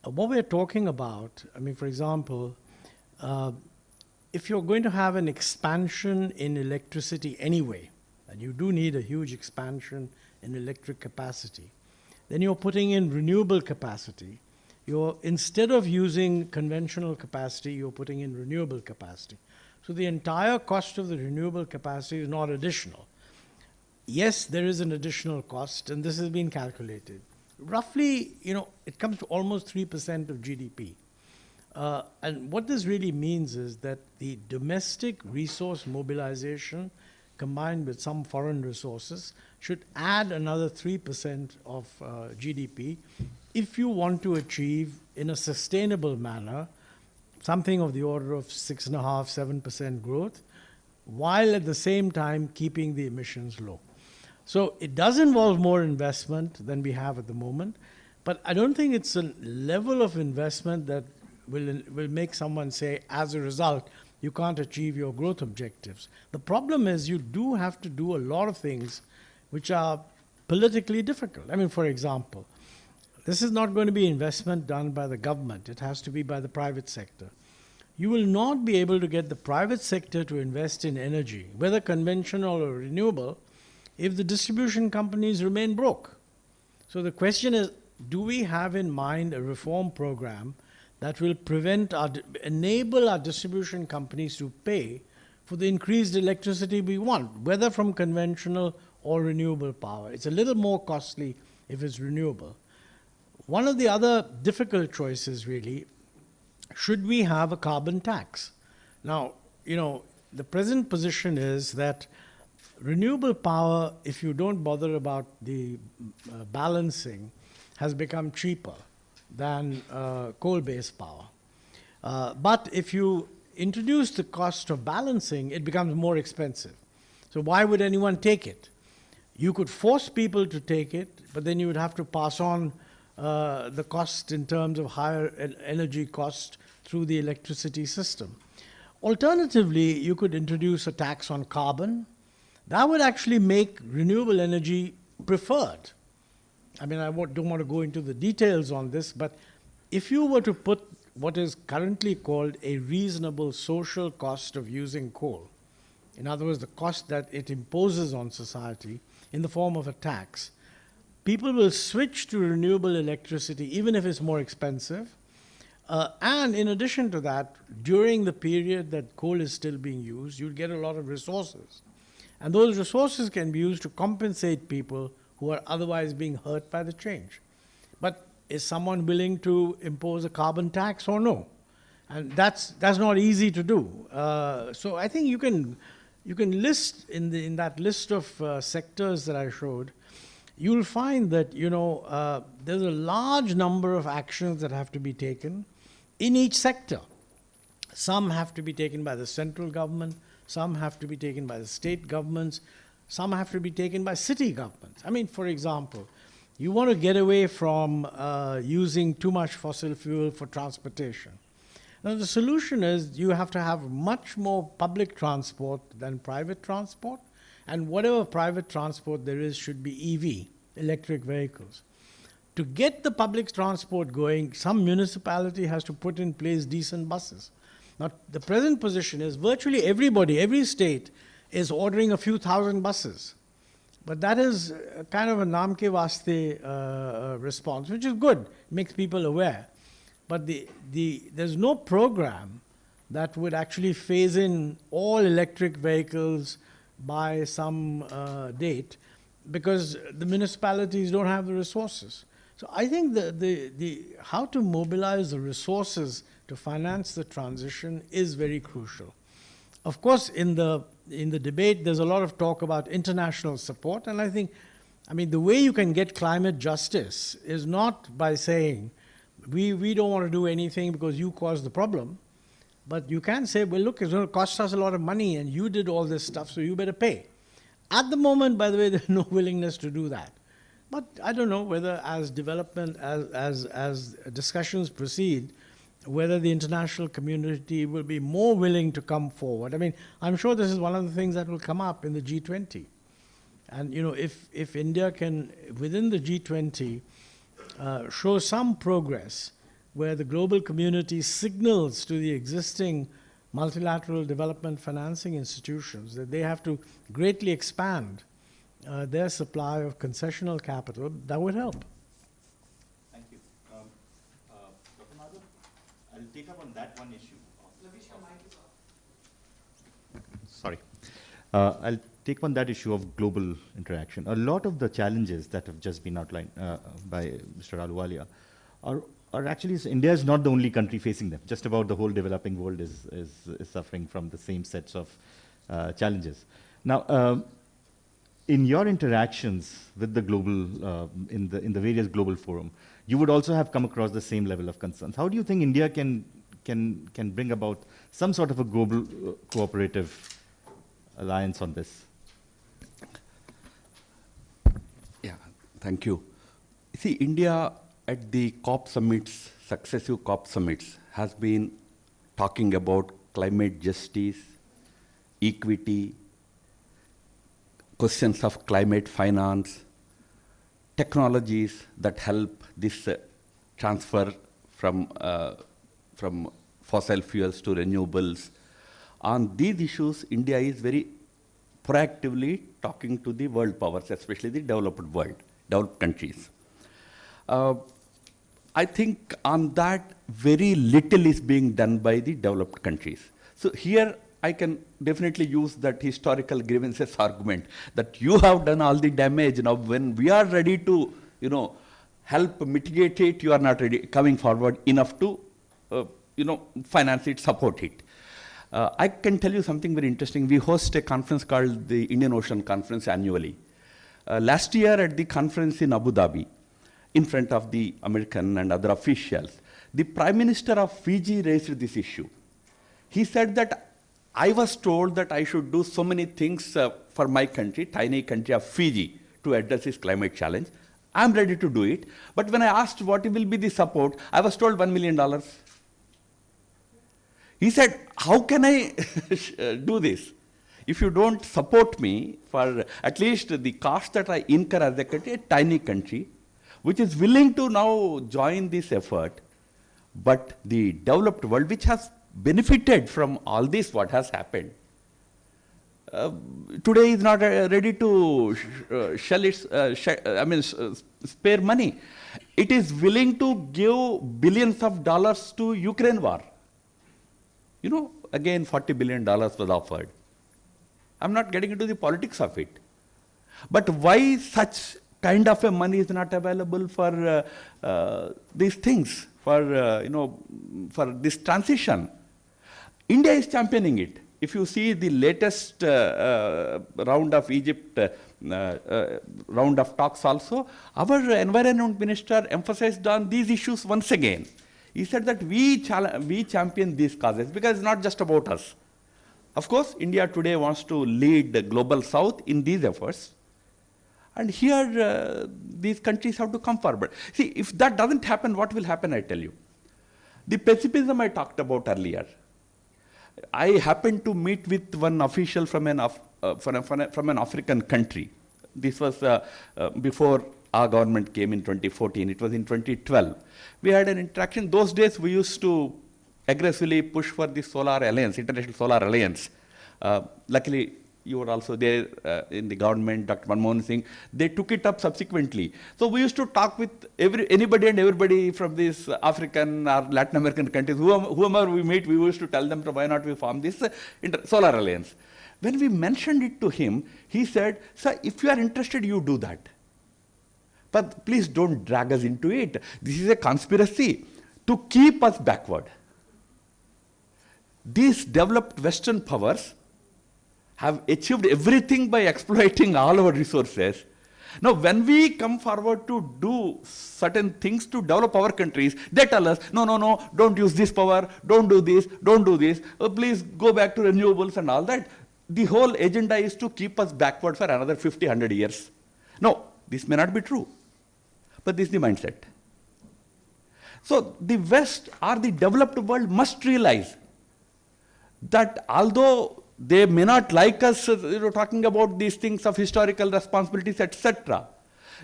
what we're talking about, I mean, for example, if you're going to have an expansion in electricity anyway, and you do need a huge expansion in electric capacity, then you're putting in renewable capacity. Instead of using conventional capacity, you're putting in renewable capacity. So the entire cost of the renewable capacity is not additional. Yes, there is an additional cost, and this has been calculated. roughly, it comes to almost 3% of GDP. And what this really means is that the domestic resource mobilization combined with some foreign resources should add another 3% of GDP if you want to achieve in a sustainable manner something of the order of 6.5%, 7% growth, while at the same time keeping the emissions low. So it does involve more investment than we have at the moment, but I don't think it's a level of investment that will make someone say, as a result, you can't achieve your growth objectives. The problem is you do have to do a lot of things which are politically difficult. I mean, for example, this is not going to be investment done by the government. It has to be by the private sector. You will not be able to get the private sector to invest in energy, whether conventional or renewable, if the distribution companies remain broke. So the question is, do we have in mind a reform program that will enable our distribution companies to pay for the increased electricity we want, whether from conventional or renewable power? It's a little more costly if it's renewable. One of the other difficult choices, really, should we have a carbon tax? Now, the present position is that renewable power, if you don't bother about the balancing, has become cheaper than coal-based power. But if you introduce the cost of balancing, it becomes more expensive. So why would anyone take it? You could force people to take it, but then you would have to pass on the cost in terms of higher energy cost through the electricity system. Alternatively, you could introduce a tax on carbon. That would actually make renewable energy preferred. I mean, I don't want to go into the details on this, but if you were to put what is currently called a reasonable social cost of using coal, in other words, the cost that it imposes on society in the form of a tax, people will switch to renewable electricity even if it's more expensive. And in addition to that, during the period that coal is still being used, you'll get a lot of resources. And those resources can be used to compensate people who are otherwise being hurt by the change. But is someone willing to impose a carbon tax or no? And that's not easy to do. So I think you can list in that list of sectors that I showed, you'll find that there's a large number of actions that have to be taken in each sector. Some have to be taken by the central government, some have to be taken by the state governments, some have to be taken by city governments. I mean, for example, you want to get away from using too much fossil fuel for transportation. Now, the solution is you have to have much more public transport than private transport, and whatever private transport there is should be EV, electric vehicles. To get the public transport going, some municipality has to put in place decent buses. Now, the present position is virtually everybody, every state, is ordering a few thousand buses. But that is kind of a naam ke vaste response, which is good, makes people aware. But there's no program that would actually phase in all electric vehicles by some date, because the municipalities don't have the resources. So I think the how to mobilize the resources to finance the transition is very crucial. Of course, in the debate, there's a lot of talk about international support, and I think, the way you can get climate justice is not by saying, we don't want to do anything because you caused the problem, but you can say, well, look, it's going to cost us a lot of money, and you did all this stuff, so you better pay. At the moment, by the way, there's no willingness to do that. But I don't know whether as development, as discussions proceed, whether the international community will be more willing to come forward. I'm sure this is one of the things that will come up in the G20. And, if India can, within the G20, show some progress where the global community signals to the existing multilateral development financing institutions that they have to greatly expand their supply of concessional capital, that would help. Thank you. Dr. Madhav, I'll take up on that one issue. Sorry. I'll take on that issue of global interaction. A lot of the challenges that have just been outlined by Mr. Ahluwalia are actually, India is not the only country facing them. Just about the whole developing world is suffering from the same sets of challenges. Now, in your interactions with the global, in the various global forum, you would also have come across the same level of concerns. How do you think India can bring about some sort of a global cooperative alliance on this? Yeah, thank you. See, India at the COP summits, successive COP summits, has been talking about climate justice, equity, questions of climate finance, technologies that help this transfer from fossil fuels to renewables. On these issues, India is very proactively talking to the world powers, especially the developed world, developed countries. I think on that, very little is being done by the developed countries. So here, I can definitely use that historical grievances argument that you have done all the damage. Now, when we are ready to, help mitigate it, you are not ready, coming forward enough to, finance it, support it. I can tell you something very interesting. We host a conference called the Indian Ocean Conference annually. Last year at the conference in Abu Dhabi, in front of the American and other officials, the Prime Minister of Fiji raised this issue. He said that I was told that I should do so many things for my country, tiny country of Fiji, to address this climate challenge. I'm ready to do it. But when I asked what will be the support, I was told $1 million. He said, how can I do this? If you don't support me for at least the cost that I incur as a country, a tiny country, which is willing to now join this effort, but the developed world, which has benefited from all this, what has happened, today is not ready to spare money. It is willing to give billions of dollars to Ukraine war. Again, $40 billion was offered. I'm not getting into the politics of it. But why such kind of a money is not available for these things, for this transition? India is championing it. If you see the latest round of Egypt, round of talks also, our environment minister emphasized on these issues once again. He said that we champion these causes because it's not just about us. Of course, India today wants to lead the global south in these efforts. And here, these countries have to come forward. See, if that doesn't happen, what will happen, I tell you? The pessimism I talked about earlier. I happened to meet with one official from an African country. This was before our government came in 2014. It was in 2012. We had an interaction. Those days, we used to aggressively push for the Solar Alliance, International Solar Alliance. Luckily, you were also there in the government, Dr. Manmohan Singh. They took it up subsequently. So we used to talk with anybody and everybody from these African or Latin American countries. Whoever we meet, we used to tell them, why not we form this Solar Alliance. When we mentioned it to him, he said, sir, if you are interested, you do that. But please don't drag us into it. This is a conspiracy to keep us backward. These developed Western powers have achieved everything by exploiting all our resources. Now, when we come forward to do certain things to develop our countries, they tell us, no, don't use this power, don't do this, please go back to renewables and all that. The whole agenda is to keep us backward for another 50, 100 years. No, this may not be true, but this is the mindset. So the West or the developed world must realize that although they may not like us talking about these things of historical responsibilities, etc.,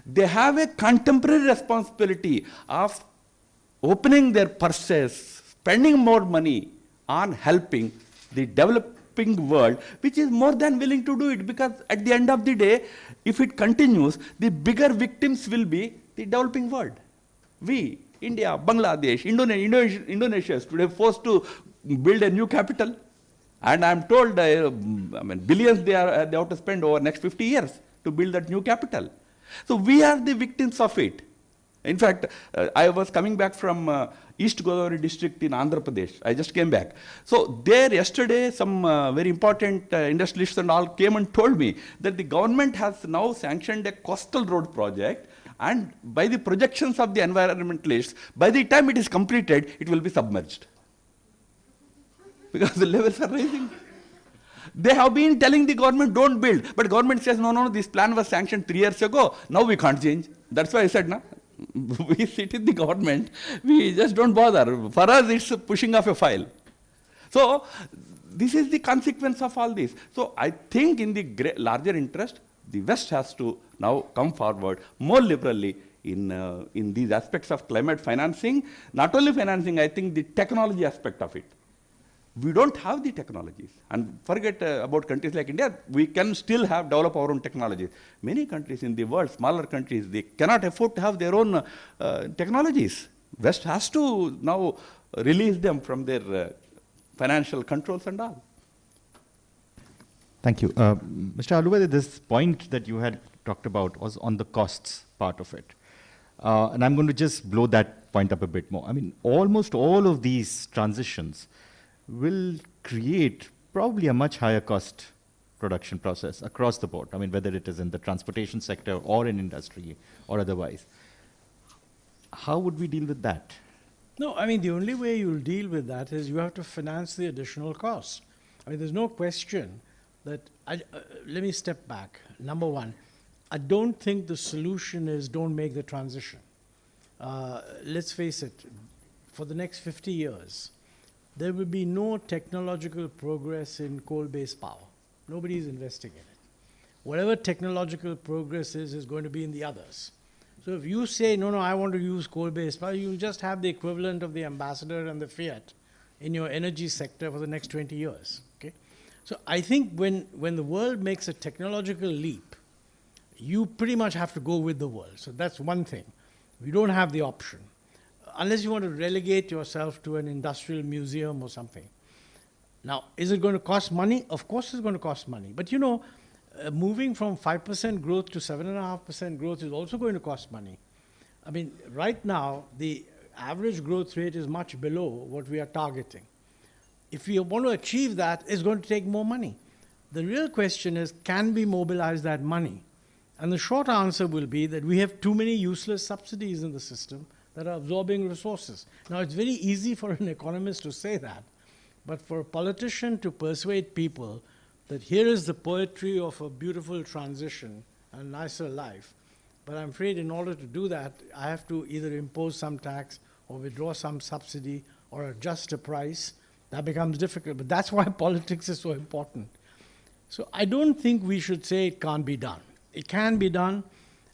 they have a contemporary responsibility of opening their purses, spending more money on helping the developing world, which is more than willing to do it, because at the end of the day, if it continues, the bigger victims will be the developing world. We, India, Bangladesh, Indonesia is today forced to build a new capital. And I'm told, billions they have to spend over next 50 years to build that new capital. So we are the victims of it. In fact, I was coming back from East Godavari district in Andhra Pradesh. I just came back. So there yesterday, some very important industrialists and all came and told me that the government has now sanctioned a coastal road project, and by the projections of the environmentalists, by the time it is completed, it will be submerged. Because the levels are rising. They have been telling the government, don't build. But government says, no, this plan was sanctioned 3 years ago. Now we can't change. That's why I said, no, we sit in the government. We just don't bother. For us, it's pushing off a file. So this is the consequence of all this. So I think in the larger interest, the West has to now come forward more liberally in these aspects of climate financing. Not only financing, I think the technology aspect of it. We don't have the technologies. And forget about countries like India, we can still develop our own technologies. Many countries in the world, smaller countries, they cannot afford to have their own technologies. West has to now release them from their financial controls and all. Thank you. Mr. Ahluwalia, this point that you had talked about was on the costs part of it. And I'm going to just blow that point up a bit more. I mean, almost all of these transitions will create probably a much higher cost production process across the board. I mean, whether it is in the transportation sector or in industry or otherwise. How would we deal with that? No, I mean, the only way you'll deal with that is you have to finance the additional costs. I mean, there's no question that, let me step back. Number one, I don't think the solution is don't make the transition. Let's face it, for the next 50 years, there will be no technological progress in coal-based power. Nobody is investing in it. Whatever technological progress is going to be in the others. So if you say, no, I want to use coal-based power, you'll just have the equivalent of the Ambassador and the Fiat in your energy sector for the next 20 years. Okay? So I think when the world makes a technological leap, you pretty much have to go with the world. So that's one thing. We don't have the option. Unless you want to relegate yourself to an industrial museum or something. Now, is it going to cost money? Of course it's going to cost money. But you know, moving from 5% growth to 7.5% growth is also going to cost money. I mean, right now, the average growth rate is much below what we are targeting. If we want to achieve that, it's going to take more money. The real question is, can we mobilize that money? And the short answer will be that we have too many useless subsidies in the system that are absorbing resources. Now, it's very easy for an economist to say that, but for a politician to persuade people that here is the poetry of a beautiful transition and a nicer life, but I'm afraid in order to do that, I have to either impose some tax or withdraw some subsidy or adjust a price. That becomes difficult, but that's why politics is so important. So I don't think we should say it can't be done. It can be done.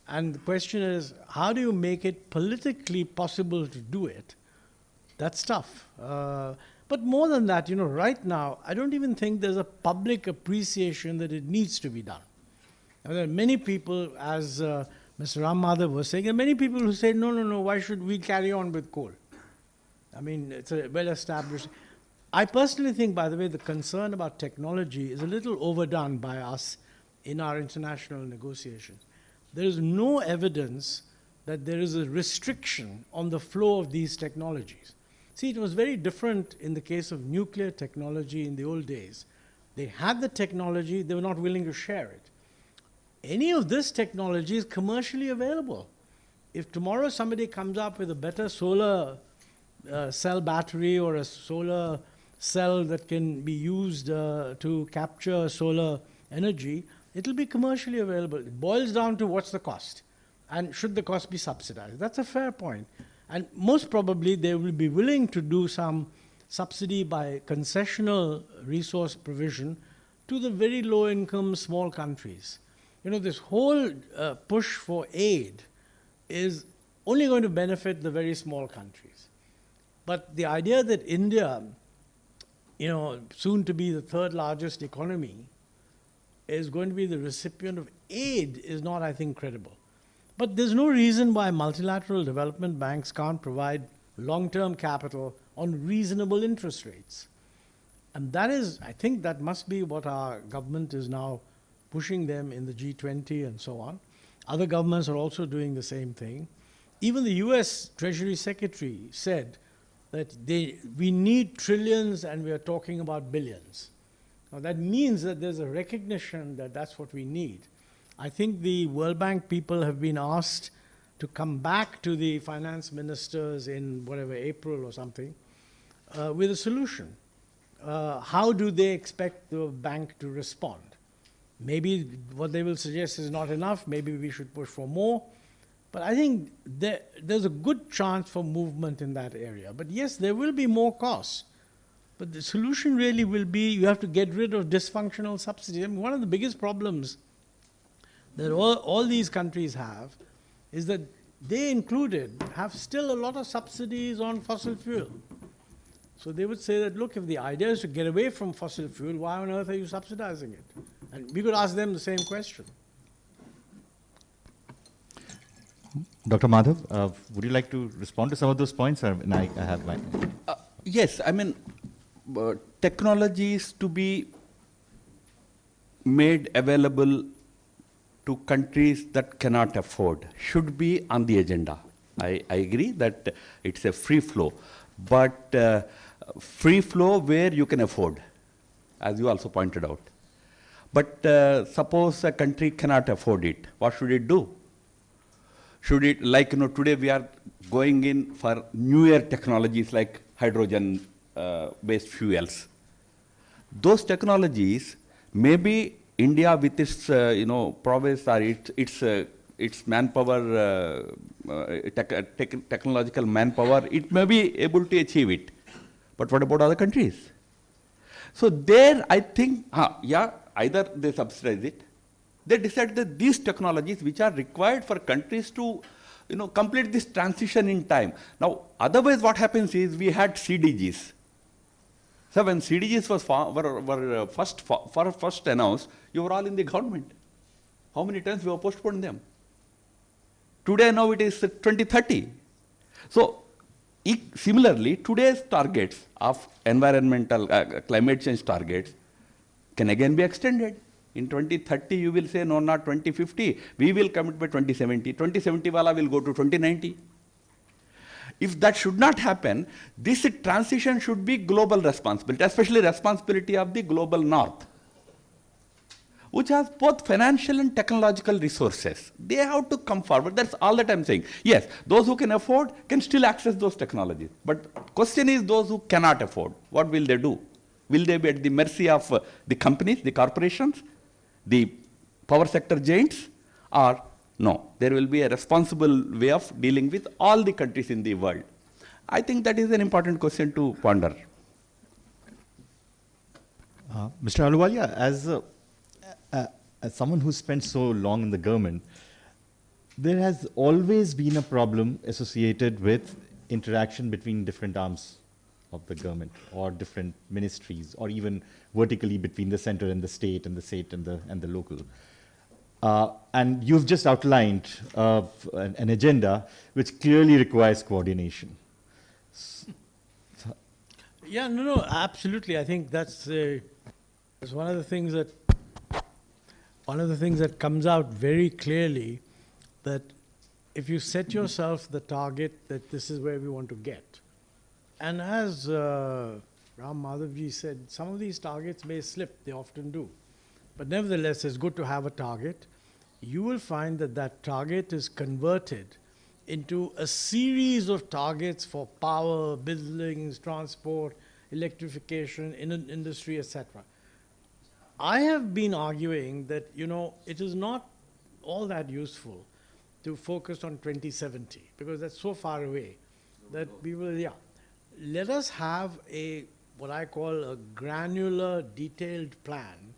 And the question is, how do you make it politically possible to do it? That's tough. But more than that, you know, right now, I don't even think there's a public appreciation that it needs to be done. And there are many people, as Mr. Ram Madhav was saying, there are many people who say, no, why should we carry on with coal? I mean, it's a well-established. I personally think, by the way, the concern about technology is a little overdone by us in our international negotiations. There is no evidence that there is a restriction on the flow of these technologies. See, it was very different in the case of nuclear technology in the old days. They had the technology, they were not willing to share it. Any of this technology is commercially available. If tomorrow somebody comes up with a better solar cell battery or a solar cell that can be used to capture solar energy, it'll be commercially available. It boils down to what's the cost, and should the cost be subsidized? That's a fair point. And most probably they will be willing to do some subsidy by concessional resource provision to the very low-income small countries. You know, this whole push for aid is only going to benefit the very small countries. But the idea that India, you know, soon to be the third largest economy, is going to be the recipient of aid is not, I think, credible. But there's no reason why multilateral development banks can't provide long-term capital on reasonable interest rates. And that is, I think that must be what our government is now pushing them in the G20 and so on. Other governments are also doing the same thing. Even the US Treasury Secretary said that we need trillions and we are talking about billions. Now that means that there's a recognition that that's what we need. I think the World Bank people have been asked to come back to the finance ministers in whatever, April or something, with a solution. How do they expect the bank to respond? Maybe what they will suggest is not enough, maybe we should push for more. But I think there's a good chance for movement in that area. But yes, there will be more costs. But the solution really will be you have to get rid of dysfunctional subsidies. I mean, one of the biggest problems that all these countries have is that they included have still a lot of subsidies on fossil fuel. So they would say that, look, if the idea is to get away from fossil fuel, why on earth are you subsidizing it? And we could ask them the same question. Dr. Madhav, would you like to respond to some of those points? Or, I have my... Yes, I mean, technologies to be made available to countries that cannot afford should be on the agenda. I agree that it's a free flow, but free flow where you can afford, as you also pointed out. But suppose a country cannot afford it, what should it do? Should it, like, today we are going in for newer technologies like hydrogen-based fuels. Those technologies, maybe India with its, prowess or its manpower, technological manpower, it may be able to achieve it. But what about other countries? So there, I think, either they subsidize it, they decide that these technologies which are required for countries to complete this transition in time. Now, otherwise what happens is we had CDGs. So when CDGs were first announced, you were all in the government. How many times we have postponed them? Today now it is 2030. So similarly, today's targets of environmental climate change targets can again be extended. In 2030, you will say, no, not 2050. We will commit by 2070. 2070 wala will go to 2090. If that should not happen, this transition should be global responsibility, especially responsibility of the global north, which has both financial and technological resources. They have to come forward. That's all that I'm saying. Yes, those who can afford can still access those technologies. But question is those who cannot afford, what will they do? Will they be at the mercy of the companies, the corporations, the power sector giants, or no? There will be a responsible way of dealing with all the countries in the world. I think that is an important question to ponder. Mr. Ahluwalia, as someone who spent so long in the government, there has always been a problem associated with interaction between different arms of the government or different ministries, or even vertically between the center and the state and the local. And you've just outlined an agenda which clearly requires coordination. Yeah, no, absolutely. I think that's one of the things that comes out very clearly, that if you set yourself the target that this is where we want to get, and as Ram Madhavji said, some of these targets may slip, they often do. But nevertheless, it's good to have a target. You will find that that target is converted into a series of targets for power, buildings, transport, electrification, industry, etc. I have been arguing that, it is not all that useful to focus on 2070, because that's so far away that we will, let us have what I call a granular, detailed plan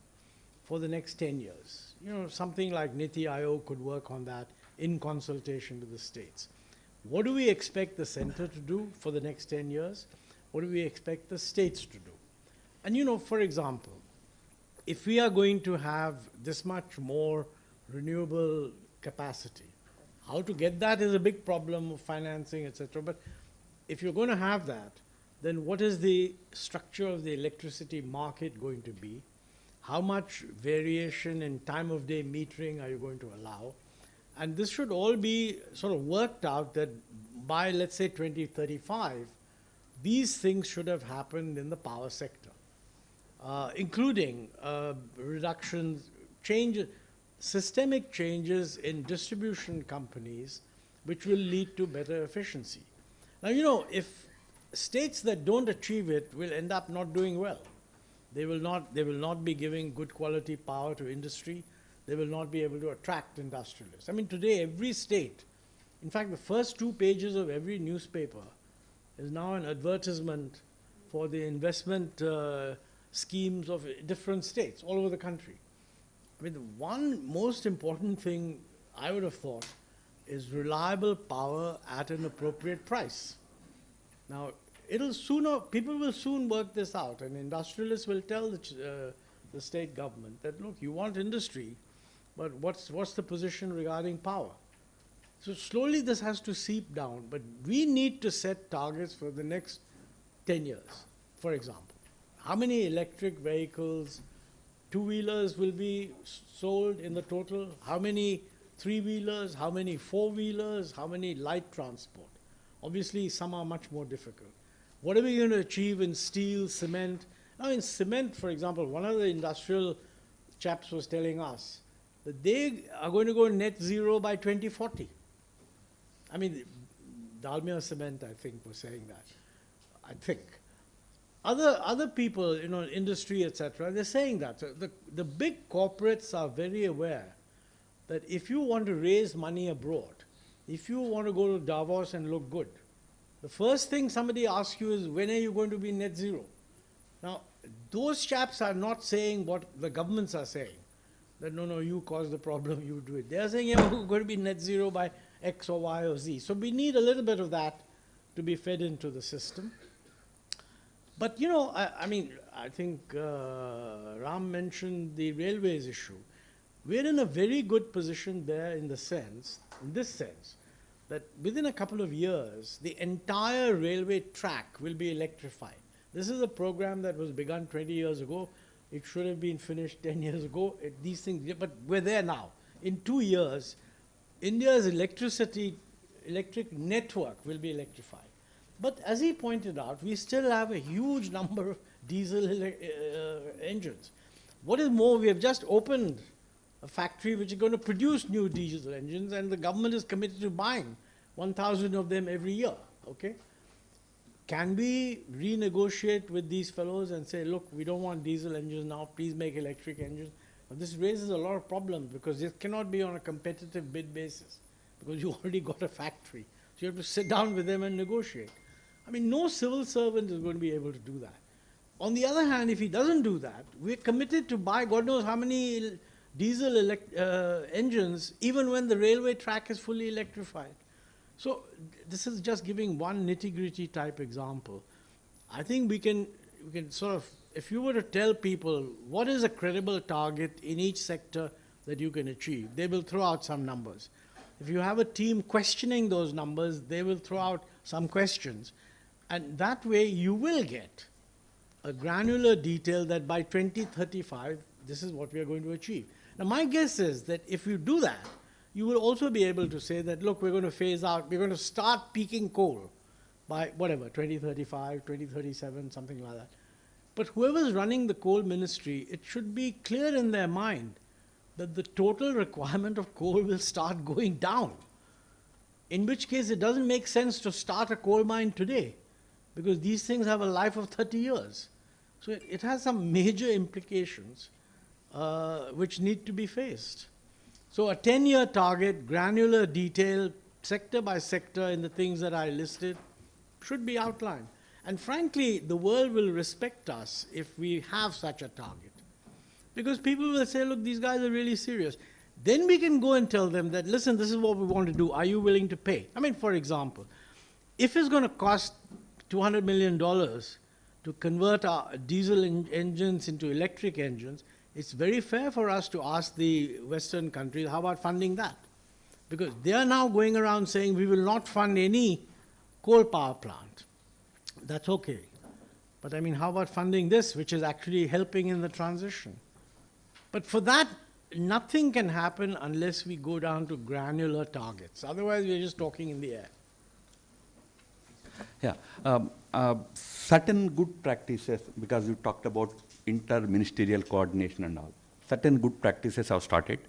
for the next 10 years. Something like Niti Aayog could work on that in consultation with the states. What do we expect the center to do for the next 10 years? What do we expect the states to do? And for example, if we are going to have this much more renewable capacity, how to get that is a big problem of financing, etc. But if you're going to have that, then what is the structure of the electricity market going to be? How much variation in time of day metering are you going to allow? And this should all be sort of worked out that by, let's say, 2035, these things should have happened in the power sector, including reductions, changes, systemic changes in distribution companies, which will lead to better efficiency. Now, you know, if states that don't achieve it will end up not doing well. They will not be giving good quality power to industry. They will not be able to attract industrialists. I mean, today, every state, in fact, the first 2 pages of every newspaper is now an advertisement for the investment schemes of different states all over the country. I mean, the one most important thing I would have thought is reliable power at an appropriate price. Now, people will soon work this out, and industrialists will tell the state government that, look, you want industry, but what's the position regarding power? So slowly this has to seep down, but we need to set targets for the next 10 years. For example, how many electric vehicles, two-wheelers will be sold in the total? How many three-wheelers? How many four-wheelers? How many light transport? Obviously, some are much more difficult. What are we going to achieve in steel, cement? Now, in cement, for example, one of the industrial chaps was telling us that they are going to go net zero by 2040. I mean, Dalmia Cement, I think, was saying that. I think. Other people, you know, industry, etc., they're saying that. So the big corporates are very aware that if you want to raise money abroad, if you want to go to Davos and look good, the first thing somebody asks you is, when are you going to be net zero? Now, those chaps are not saying what the governments are saying, that no, you cause the problem, you do it. They're saying, yeah, we're going to be net zero by X or Y or Z. So we need a little bit of that to be fed into the system. But, you know, I mean, I think Ram mentioned the railways issue. We're in a very good position there in this sense, that within a couple of years, the entire railway track will be electrified. This is a program that was begun 20 years ago. It should have been finished 10 years ago. These things, but we're there now. In 2 years, India's electric network will be electrified. But as he pointed out, we still have a huge number of diesel engines. What is more, we have just opened a factory which is going to produce new diesel engines, and the government is committed to buying 1,000 of them every year, okay? Can we renegotiate with these fellows and say, look, we don't want diesel engines now, please make electric engines? But this raises a lot of problems because it cannot be on a competitive bid basis because you already got a factory. So you have to sit down with them and negotiate. I mean, no civil servant is going to be able to do that. On the other hand, if he doesn't do that, we're committed to buy God knows how many diesel engines even when the railway track is fully electrified. So this is just giving one nitty-gritty type example. I think we can sort of, if you were to tell people what is a credible target in each sector that you can achieve, they will throw out some numbers. If you have a team questioning those numbers, they will throw out some questions. And that way you will get a granular detail that by 2035, this is what we are going to achieve. Now my guess is that if you do that, you will also be able to say that, look, we're going to phase out, we're going to start peaking coal by whatever, 2035, 2037, something like that. But whoever's running the coal ministry, it should be clear in their mind that the total requirement of coal will start going down. In which case it doesn't make sense to start a coal mine today because these things have a life of 30 years. So it has some major implications which need to be faced. So a 10-year target, granular detail, sector by sector in the things that I listed should be outlined. And frankly, the world will respect us if we have such a target. Because people will say, look, these guys are really serious. Then we can go and tell them that, listen, this is what we want to do. Are you willing to pay? I mean, for example, if it's going to cost $200 million to convert our diesel engines into electric engines, it's very fair for us to ask the Western countries, how about funding that? Because they are now going around saying we will not fund any coal power plant. That's okay. But I mean, how about funding this, which is actually helping in the transition? But for that, nothing can happen unless we go down to granular targets. Otherwise, we're just talking in the air. Yeah. Certain good practices, because you talked about inter-ministerial coordination and all, certain good practices have started.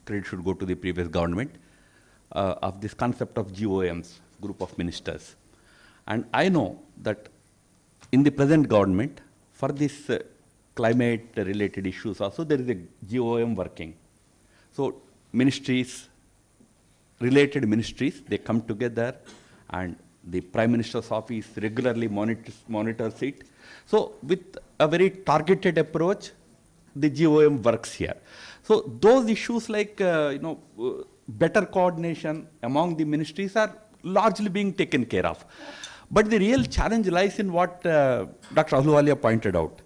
Credit should go to the previous government of this concept of GOMs, group of ministers. And I know that in the present government, for this climate-related issues also, there is a GOM working. So ministries, related ministries, they come together, and the Prime Minister's office regularly monitors it. So with a very targeted approach, the GOM works here. So those issues like better coordination among the ministries are largely being taken care of. But the real challenge lies in what Dr. Ahluwalia pointed out.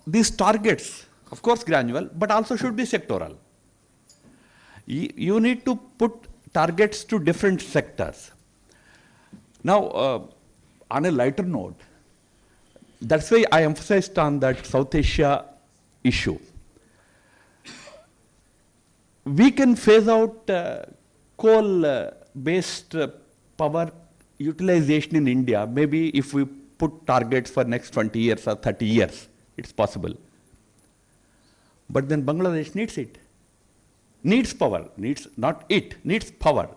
These targets, of course granular, but also should be sectoral. You need to put targets to different sectors. Now, on a lighter note, that's why I emphasized on that South Asia issue. We can phase out coal-based power utilization in India, maybe if we put targets for next 20 years or 30 years, it's possible. But then Bangladesh needs it. Needs power, needs power.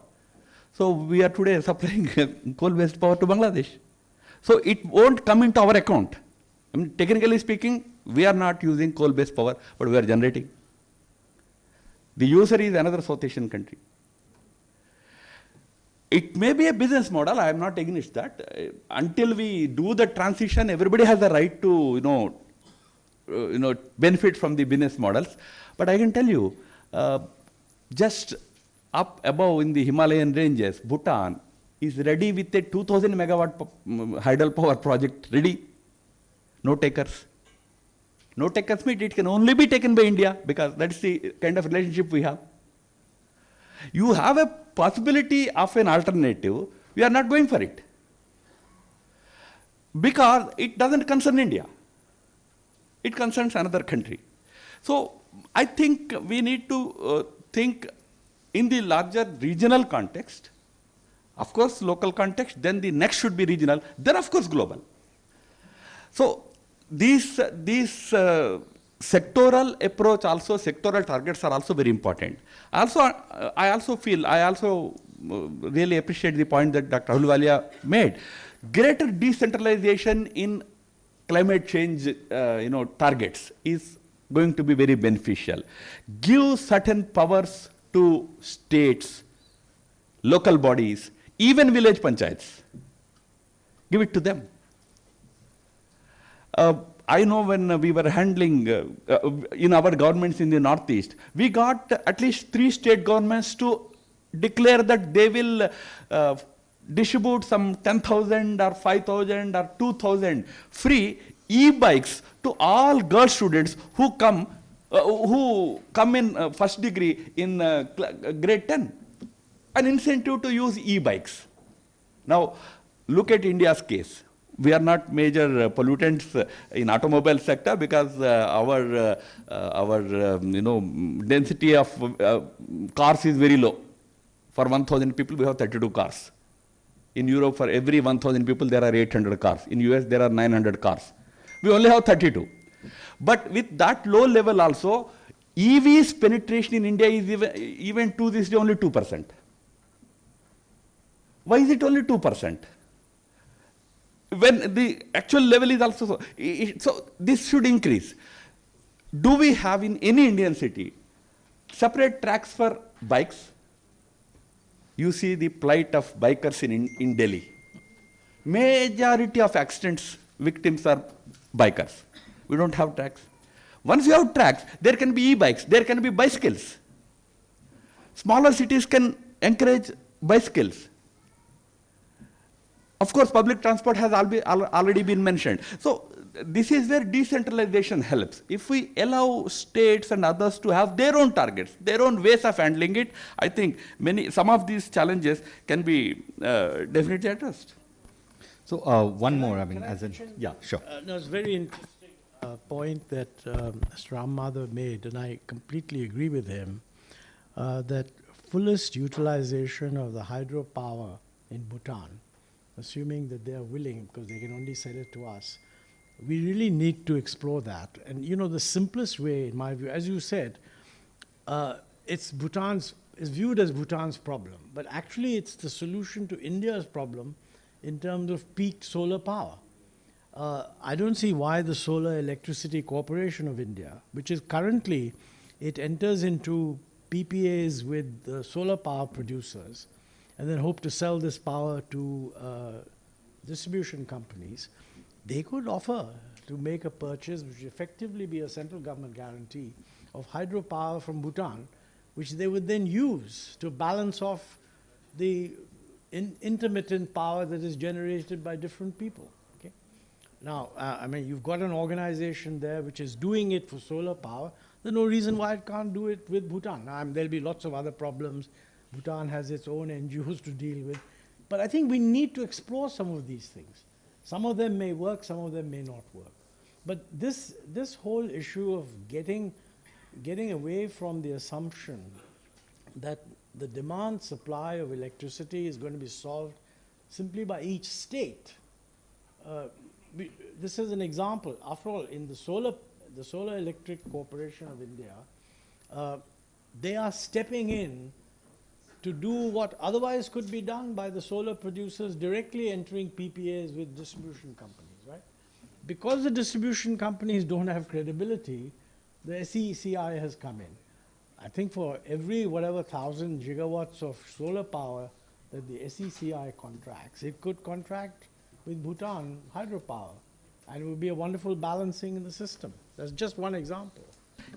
So we are today supplying coal-based power to Bangladesh. So it won't come into our account. I mean, technically speaking, we are not using coal-based power, but we are generating. The user is another South Asian country. It may be a business model, I am not against that. Until we do the transition, everybody has the right to benefit from the business models. But I can tell you, just up above in the Himalayan ranges, Bhutan is ready with a 2000 megawatt hydropower project ready. No takers. No takers means it can only be taken by India, because that's the kind of relationship we have. You have a possibility of an alternative, we are not going for it. Because it doesn't concern India. It concerns another country. So I think we need to think in the larger regional context, of course local context, then the next should be regional, then of course global. So these sectoral approach also, sectoral targets are also very important. I also really appreciate the point that Dr. Ahluwalia made. Greater decentralization in climate change targets is going to be very beneficial. Give certain powers to states, local bodies, even village panchayats. Give it to them. I know when we were handling in our governments in the Northeast, we got at least 3 state governments to declare that they will distribute some 10,000 or 5,000 or 2,000 free e-bikes to all girl students who come in first degree in grade 10. An incentive to use e-bikes. Now, look at India's case. We are not major pollutants in automobile sector because our density of cars is very low. For 1,000 people, we have 32 cars. In Europe, for every 1,000 people, there are 800 cars. In US, there are 900 cars. We only have 32. But with that low level also, EV's penetration in India is even to this day only 2%. Why is it only 2%? When the actual level is also so. So this should increase. Do we have in any Indian city separate tracks for bikes? You see the plight of bikers in Delhi. Majority of accidents, victims are bikers. We don't have tracks. Once you have tracks, there can be e-bikes, there can be bicycles. Smaller cities can encourage bicycles. Of course, public transport has already been mentioned. So this is where decentralization helps. If we allow states and others to have their own targets, their own ways of handling it, I think some of these challenges can be definitely addressed. So one more, I mean, as in, yeah, sure. No, it's a very interesting point that Mr. Ram Madhav made, and I completely agree with him, that fullest utilization of the hydropower in Bhutan, assuming that they are willing, because they can only sell it to us, we really need to explore that. And you know, the simplest way, in my view, as you said, it's viewed as Bhutan's problem, but actually it's the solution to India's problem in terms of peak solar power. I don't see why the Solar Electricity Corporation of India, which is currently, it enters into PPAs with the solar power producers and then hope to sell this power to distribution companies. They could offer to make a purchase which would effectively be a central government guarantee of hydropower from Bhutan, which they would then use to balance off the intermittent power that is generated by different people. Okay? Now, I mean, you've got an organization there which is doing it for solar power. There's no reason why it can't do it with Bhutan. I mean, there'll be lots of other problems. Bhutan has its own NGOs to deal with. But I think we need to explore some of these things. Some of them may work, some of them may not work. But this whole issue of getting away from the assumption that the demand supply of electricity is going to be solved simply by each state. This is an example. After all, in the Solar Electric Corporation of India, they are stepping in to do what otherwise could be done by the solar producers directly entering PPAs with distribution companies, right? Because the distribution companies don't have credibility, the SECI has come in. I think for every whatever 1,000 gigawatts of solar power that the SECI contracts, it could contract with Bhutan hydropower, and it would be a wonderful balancing in the system. That's just one example.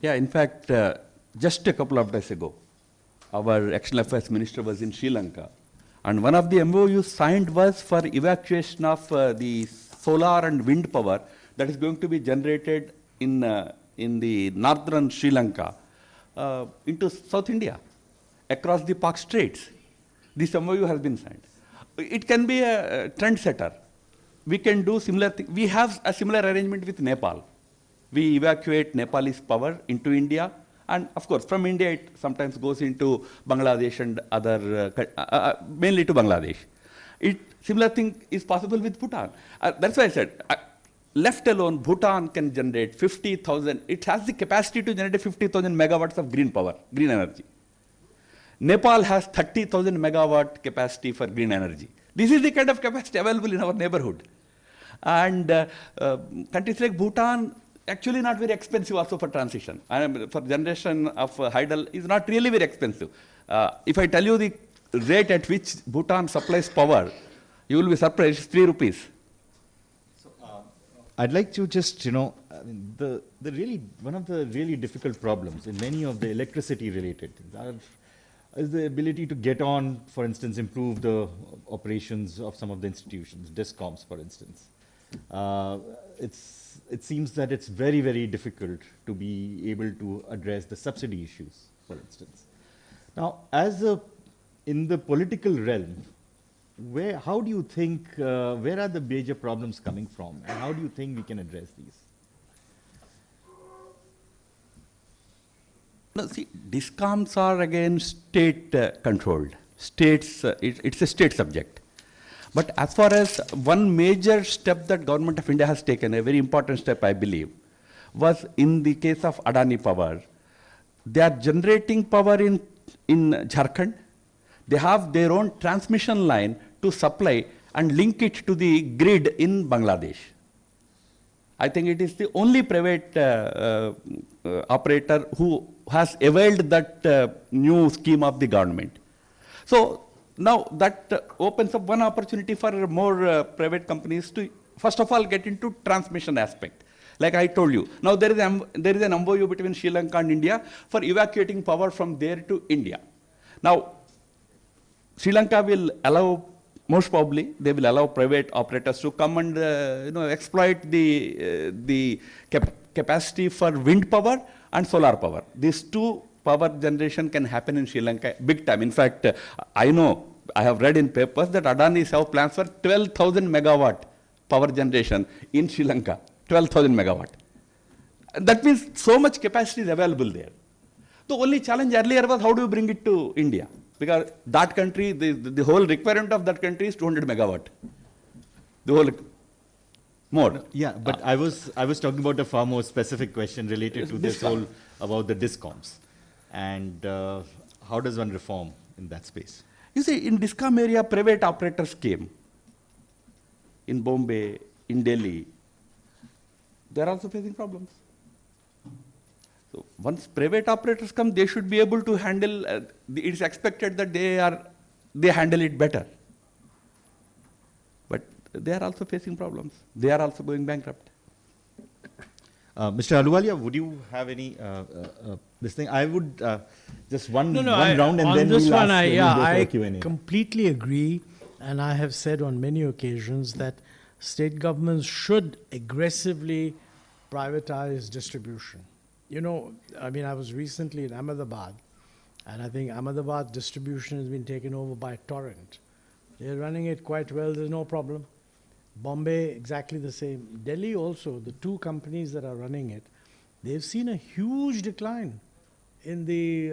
Yeah, in fact, just a couple of days ago, our External Affairs Minister was in Sri Lanka, and one of the MOUs signed was for evacuation of the solar and wind power that is going to be generated in the northern Sri Lanka into South India, across the Pak Straits. This MOU has been signed. It can be a trend setter. We can do similar thing. We have a similar arrangement with Nepal. We evacuate Nepalese power into India, and of course, from India it sometimes goes into Bangladesh and other, mainly to Bangladesh. Similar thing is possible with Bhutan. That's why I said, left alone, Bhutan can generate 50,000, it has the capacity to generate 50,000 megawatts of green power, green energy. Nepal has 30,000 megawatt capacity for green energy. This is the kind of capacity available in our neighborhood. And countries like Bhutan, actually not very expensive also for transition. For generation of hydel is not really very expensive. If I tell you the rate at which Bhutan supplies power, you will be surprised, it's 3 rupees. I'd like to just, one of the really difficult problems in many of the electricity related things is the ability to get on, for instance, improve the operations of some of the institutions, DISCOMs, for instance. It seems that it's very, very difficult to be able to address the subsidy issues, for instance. Now, in the political realm, how do you think, where are the major problems coming from, and how do you think we can address these? No, see, DISCOMs are again state controlled. States, it's a state subject. But as far as one major step that Government of India has taken, a very important step I believe, was in the case of Adani Power. They are generating power in Jharkhand. They have their own transmission line to supply and link it to the grid in Bangladesh. I think it is the only private operator who has availed that new scheme of the government. So now that opens up one opportunity for more private companies to, first of all, get into transmission aspect. Like I told you, now there is an MOU between Sri Lanka and India for evacuating power from there to India. Now, Sri Lanka will allow, most probably, they will allow private operators to come and exploit the capacity for wind power and solar power. These two power generation can happen in Sri Lanka big time. In fact, I know, I have read in papers that Adani's have plans for 12,000 megawatt power generation in Sri Lanka. 12,000 megawatt. That means so much capacity is available there. The only challenge earlier was how do you bring it to India? Because that country, the whole requirement of that country is 200 megawatt. The whole more. Yeah, but I was talking about a far more specific question related to this whole about the discoms, and how does one reform in that space? You see, in discom area, private operators came. In Bombay, in Delhi, they are also facing problems. So once private operators come, they should be able to handle. It is expected that they handle it better. But they are also facing problems. They are also going bankrupt. Mr. Ahluwalia, would you have any this thing? I would just one round and then this we'll one, ask I Q&A. completely agree, and I have said on many occasions that state governments should aggressively privatize distribution. You know, I mean, I was recently in Ahmedabad, and I think Ahmedabad distribution has been taken over by Torrent. They're running it quite well, there's no problem. Bombay, exactly the same. Delhi also, the two companies that are running it, they've seen a huge decline in the,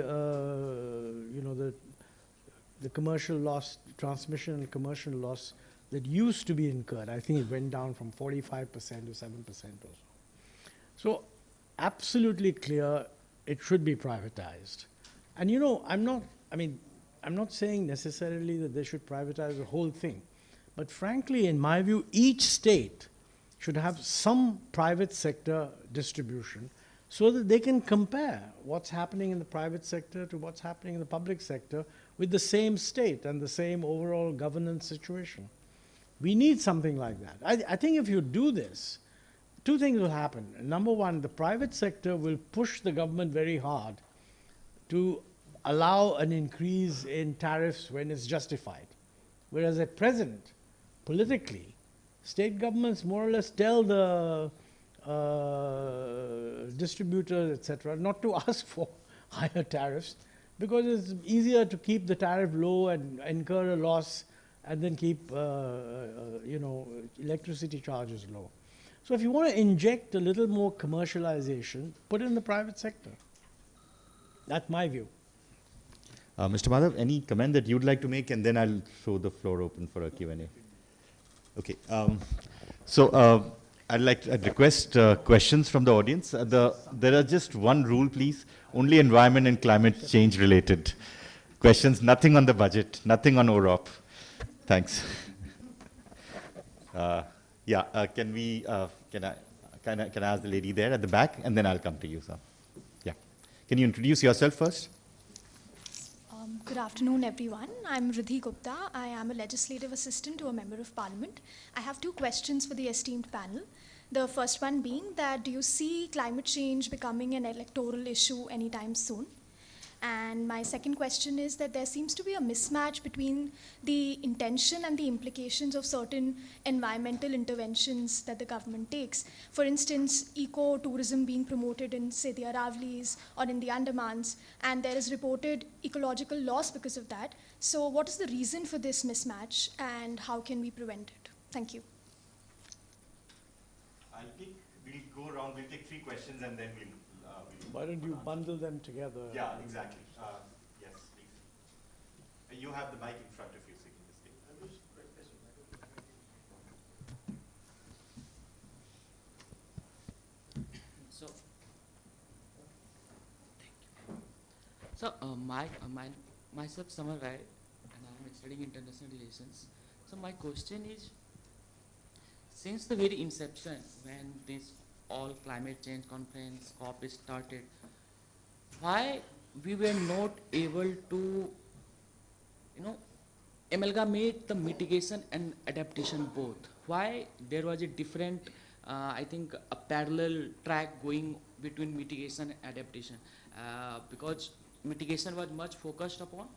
the commercial loss, transmission and commercial loss that used to be incurred. I think it went down from 45% to 7% or so. So, absolutely clear, it should be privatized. And you know, I'm not saying necessarily that they should privatize the whole thing. But frankly, in my view, each state should have some private sector distribution so that they can compare what's happening in the private sector to what's happening in the public sector with the same state and the same overall governance situation. We need something like that. I think if you do this, two things will happen. Number one, the private sector will push the government very hard to allow an increase in tariffs when it's justified. Whereas at present, politically, state governments more or less tell the distributors, etc., not to ask for higher tariffs because it's easier to keep the tariff low and incur a loss and then keep, electricity charges low. So if you want to inject a little more commercialization, put it in the private sector. That's my view. Mr. Madhav, any comment that you'd like to make, and then I'll throw the floor open for a Q&A. Okay. I'd request questions from the audience. There are just one rule, please. Only environment and climate change related questions. Nothing on the budget. Nothing on OROP. Thanks. Can I ask the lady there at the back, and then I'll come to you, sir. Yeah. Can you introduce yourself first? Good afternoon, everyone. I'm Riddhi Gupta. I am a legislative assistant to a member of parliament. I have two questions for the esteemed panel. The first one being that do you see climate change becoming an electoral issue anytime soon? And my second question is that there seems to be a mismatch between the intention and the implications of certain environmental interventions that the government takes. For instance, eco-tourism being promoted in, say, the Aravallis or in the Andamans, and there is reported ecological loss because of that. So what is the reason for this mismatch, and how can we prevent it? Thank you. We'll go around, we'll take three questions, and then we'll... Why don't you bundle them together? Yeah, exactly. Yes, please. You have the mic in front of you, so you can just take. Myself Samar Rai, and I'm studying international relations. So my question is, since the very inception, when this all climate change conference COP is started, why we were not able to, amalgamate the mitigation and adaptation both? Why there was a different, I think, a parallel track going between mitigation and adaptation? Because mitigation was much focused upon,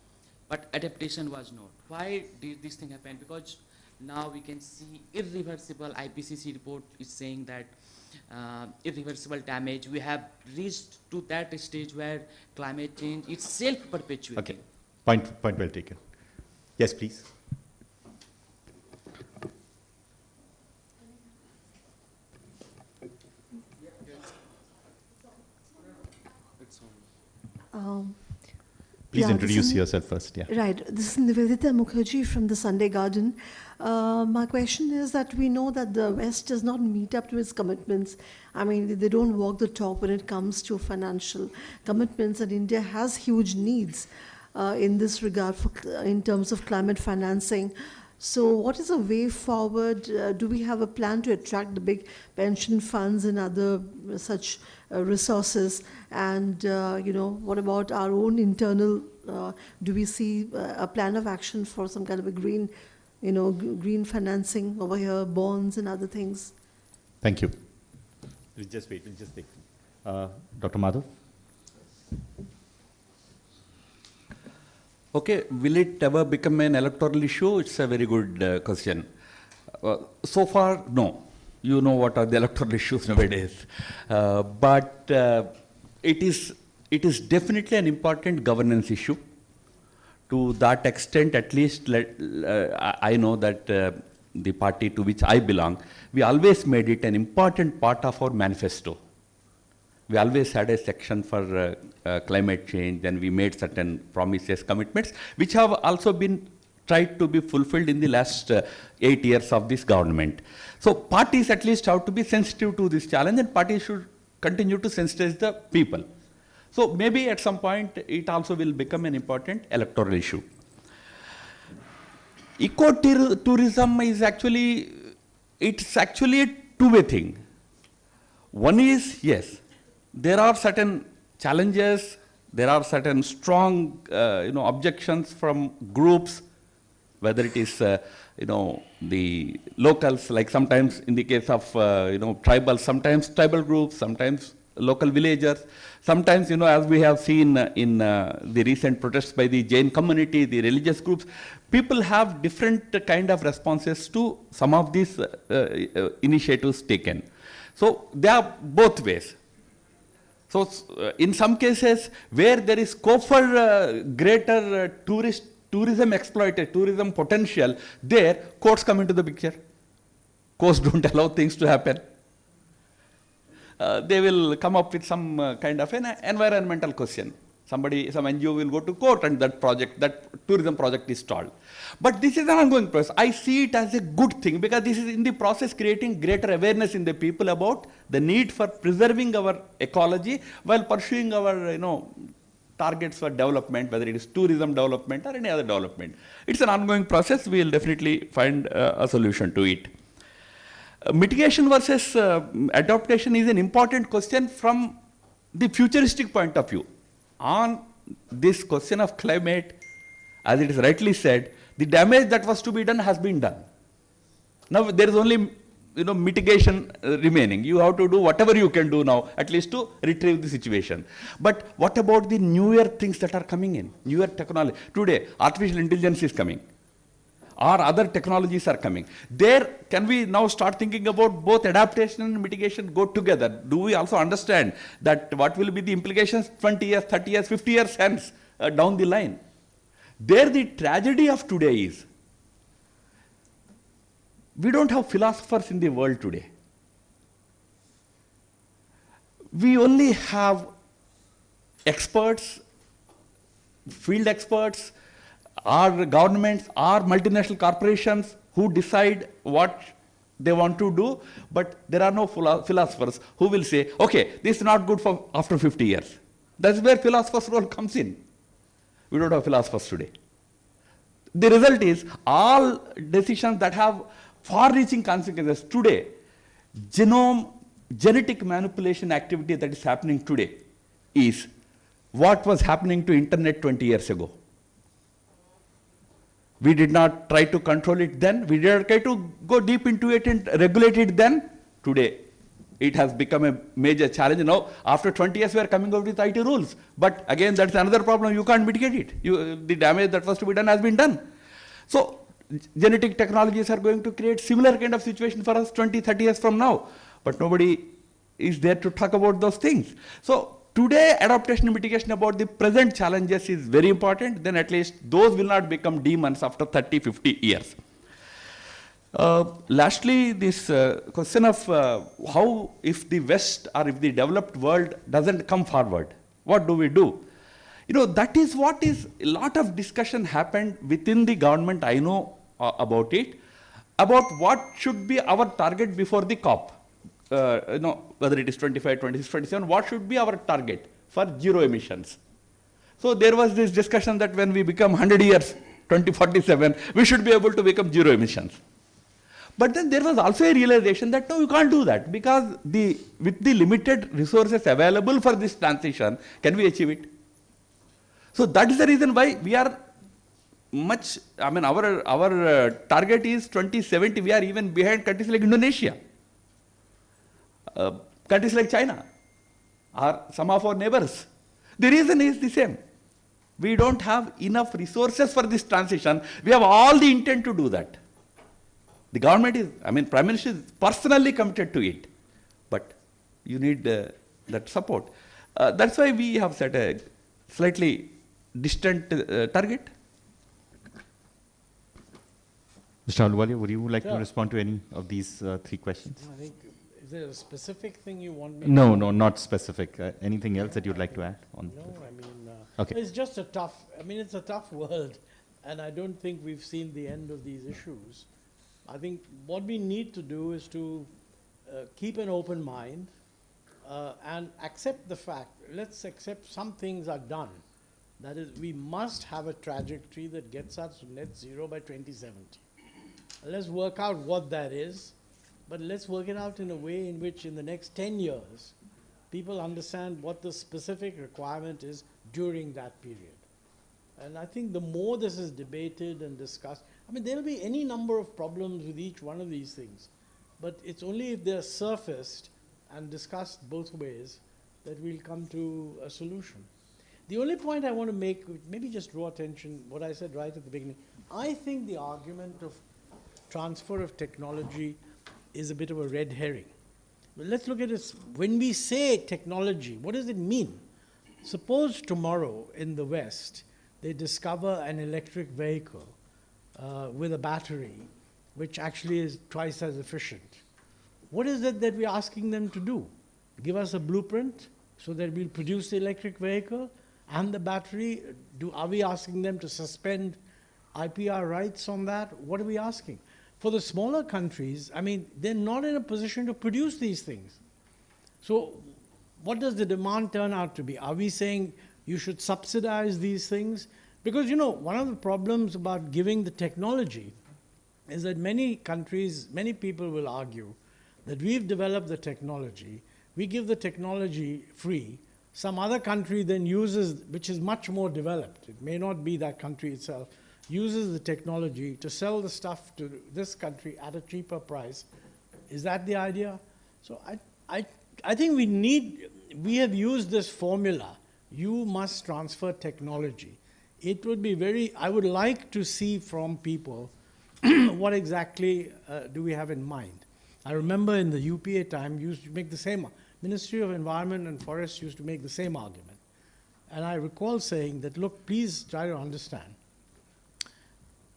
but adaptation was not. Why did this thing happen? Because now we can see irreversible, IPCC report is saying that irreversible damage. We have reached to that stage where climate change is self-perpetuating. Okay, point well taken. Yes, please. Please Yeah, introduce yourself first. Yeah. Right. This is Nivedita Mukherjee from the Sunday Garden. My question is that we know that the West does not meet up to its commitments. I mean, they don't walk the talk when it comes to financial commitments, and India has huge needs in this regard in terms of climate financing. So what is a way forward? Do we have a plan to attract the big pension funds and other such resources? And, what about our own internal, do we see a plan of action for some kind of a green, green financing over here, bonds and other things? Thank you. We'll just wait. Dr. Madhav? Okay, will it ever become an electoral issue? It's a very good question. So far, no. You know what are the electoral issues nowadays. But it is definitely an important governance issue. To that extent, at least, I know that the party to which I belong, we always made it an important part of our manifesto. We always had a section for climate change, then we made certain promises, commitments, which have also been tried to be fulfilled in the last 8 years of this government. So parties at least have to be sensitive to this challenge, and parties should continue to sensitize the people. So maybe at some point it also will become an important electoral issue. Eco-tourism is actually a two-way thing. One is, yes, there are certain challenges, there are certain strong objections from groups, whether it is the locals, like sometimes in the case of tribal, sometimes tribal groups, sometimes local villagers, sometimes as we have seen in the recent protests by the Jain community, the religious groups, people have different kind of responses to some of these initiatives taken. So they are both ways. So in some cases where there is scope for greater tourism potential, there courts come into the picture. Courts don't allow things to happen. They will come up with some kind of an environmental question. Some NGO will go to court and that tourism project is stalled. But this is an ongoing process. I see it as a good thing because this is in the process creating greater awareness in the people about the need for preserving our ecology while pursuing our targets for development, whether it is tourism development or any other development. It's an ongoing process. We will definitely find a solution to it. Mitigation versus adaptation is an important question from the futuristic point of view. On this question of climate, as it is rightly said, the damage that was to be done has been done. Now there is only mitigation remaining. You have to do whatever you can do now, at least to retrieve the situation. But what about the newer things that are coming in, newer technology? Today, artificial intelligence is coming, or other technologies are coming. There, can we now start thinking about both adaptation and mitigation go together? Do we also understand that what will be the implications 20 years, 30 years, 50 years hence down the line? There, the tragedy of today is, we don't have philosophers in the world today. We only have experts, field experts, our governments, our multinational corporations who decide what they want to do, but there are no philosophers who will say, okay, this is not good for after 50 years. That's where philosophers' role comes in. We don't have philosophers today. The result is all decisions that have far-reaching consequences today, genetic manipulation activity that is happening today is what was happening to internet 20 years ago. We did not try to control it then. We did not try to go deep into it and regulate it then. Today, it has become a major challenge. Now, after 20 years, we are coming out with IT rules. But again, that's another problem. You can't mitigate it. The damage that was to be done has been done. So, genetic technologies are going to create similar kind of situation for us 20, 30 years from now. But nobody is there to talk about those things. So, today adaptation and mitigation about the present challenges is very important, then at least those will not become demons after 30, 50 years. Lastly, this question of how if the West or if the developed world doesn't come forward, what do we do? That is what is a lot of discussion happened within the government. I know about it, about what should be our target before the COP. Whether it is 25, 26, 27, what should be our target for zero emissions? So there was this discussion that when we become 100 years, 2047, we should be able to become zero emissions. But then there was also a realization that no, you can't do that, because with the limited resources available for this transition, can we achieve it? So that is the reason why we are much, our target is 2070, we are even behind countries like Indonesia, countries like China, or some of our neighbors. The reason is the same. We don't have enough resources for this transition. We have all the intent to do that. The government is, Prime Minister is personally committed to it, but you need that support. That's why we have set a slightly distant target. Mr. Ahluwalia, would you like to respond to any of these three questions? I think, is there a specific thing you want me No, not specific. Anything else that you'd like to add on? No, okay. It's just a tough, it's a tough world, and I don't think we've seen the end of these issues. I think what we need to do is to keep an open mind and accept the fact, let's accept some things are done. That is, we must have a trajectory that gets us to net zero by 2070. Let's work out what that is, but let's work it out in a way in which in the next 10 years, people understand what the specific requirement is during that period. And I think the more this is debated and discussed, there will be any number of problems with each one of these things, but it's only if they're surfaced and discussed both ways that we'll come to a solution. The only point I want to make, maybe just draw attention, what I said right at the beginning, I think the argument of transfer of technology is a bit of a red herring. But let's look at this. When we say technology, what does it mean? Suppose tomorrow in the West, they discover an electric vehicle with a battery, which actually is twice as efficient. What is it that we're asking them to do? Give us a blueprint so that we'll produce the electric vehicle and the battery? Are we asking them to suspend IPR rights on that? What are we asking? For the smaller countries, they're not in a position to produce these things. So what does the demand turn out to be? Are we saying you should subsidize these things? Because, one of the problems about giving the technology is that many countries, many people will argue that we've developed the technology, we give the technology free, some other country then uses, which is much more developed, it may not be that country itself, uses the technology to sell the stuff to this country at a cheaper price. Is that the idea? So I think we have used this formula, you must transfer technology. It would be I would like to see from people what exactly do we have in mind. I remember in the UPA time, used to make the same, Ministry of Environment and Forests used to make the same argument. And I recall saying that, look, please try to understand.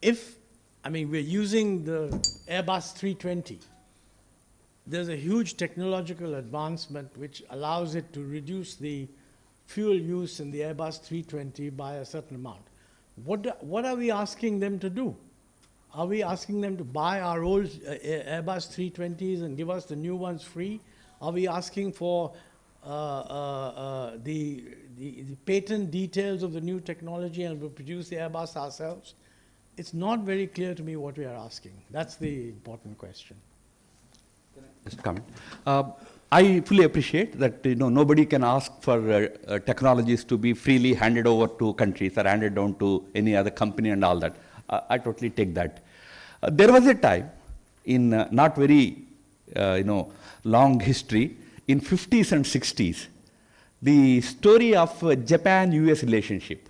We're using the Airbus 320. There's a huge technological advancement which allows it to reduce the fuel use in the Airbus 320 by a certain amount. What are we asking them to do? Are we asking them to buy our old Airbus 320s and give us the new ones free? Are we asking for the patent details of the new technology and we'll produce the Airbus ourselves? It's not very clear to me what we are asking. That's the important question. Just comment. I fully appreciate that nobody can ask for technologies to be freely handed over to countries or handed down to any other company and all that. I totally take that. There was a time in not very long history, in 50s and 60s, the story of Japan-US relationship,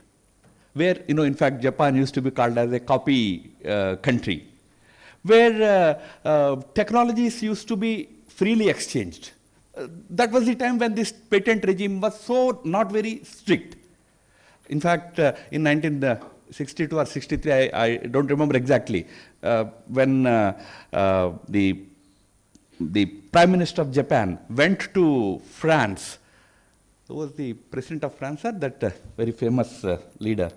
where in fact Japan used to be called as a copy country, where technologies used to be freely exchanged. that was the time when this patent regime was so not very strict. In fact, in 1962 or 63, I don't remember exactly, when the Prime Minister of Japan went to France. Who was the President of France, sir? That very famous leader.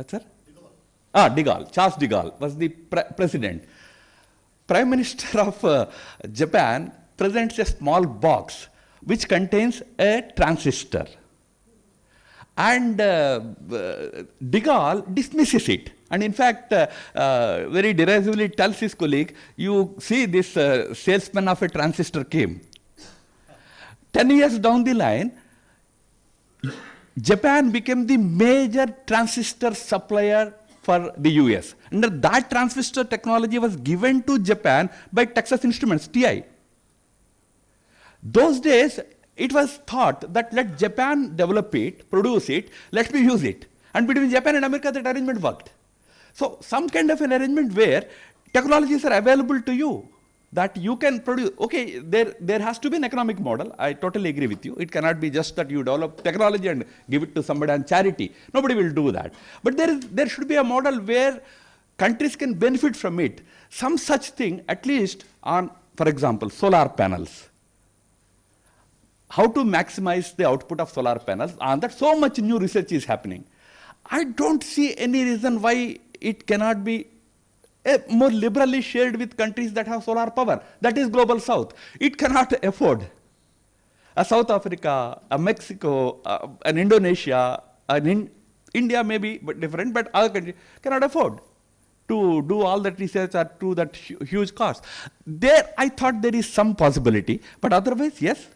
Sir? De Gaulle. Charles de Gaulle was the president. Prime Minister of Japan presents a small box which contains a transistor. And de Gaulle dismisses it. And in fact, very derisively tells his colleague, you see, this salesman of a transistor came. 10 years down the line, Japan became the major transistor supplier for the US. And that transistor technology was given to Japan by Texas Instruments, TI. Those days, it was thought that let Japan develop it, produce it, let me use it. And between Japan and America, that arrangement worked. So some kind of an arrangement where technologies are available to you, that you can produce. Okay, there has to be an economic model. I totally agree with you. It cannot be just that you develop technology and give it to somebody on charity. Nobody will do that. But there should be a model where countries can benefit from it. Some such thing, at least on, for example, solar panels. How to maximize the output of solar panels, and that so much new research is happening. I don't see any reason why it cannot be more liberally shared with countries that have solar power. That is Global South. It cannot afford a South Africa, a Mexico, an Indonesia, India may be different, but other countries cannot afford to do all that research at to that huge cost. There, I thought there is some possibility, but otherwise, yes,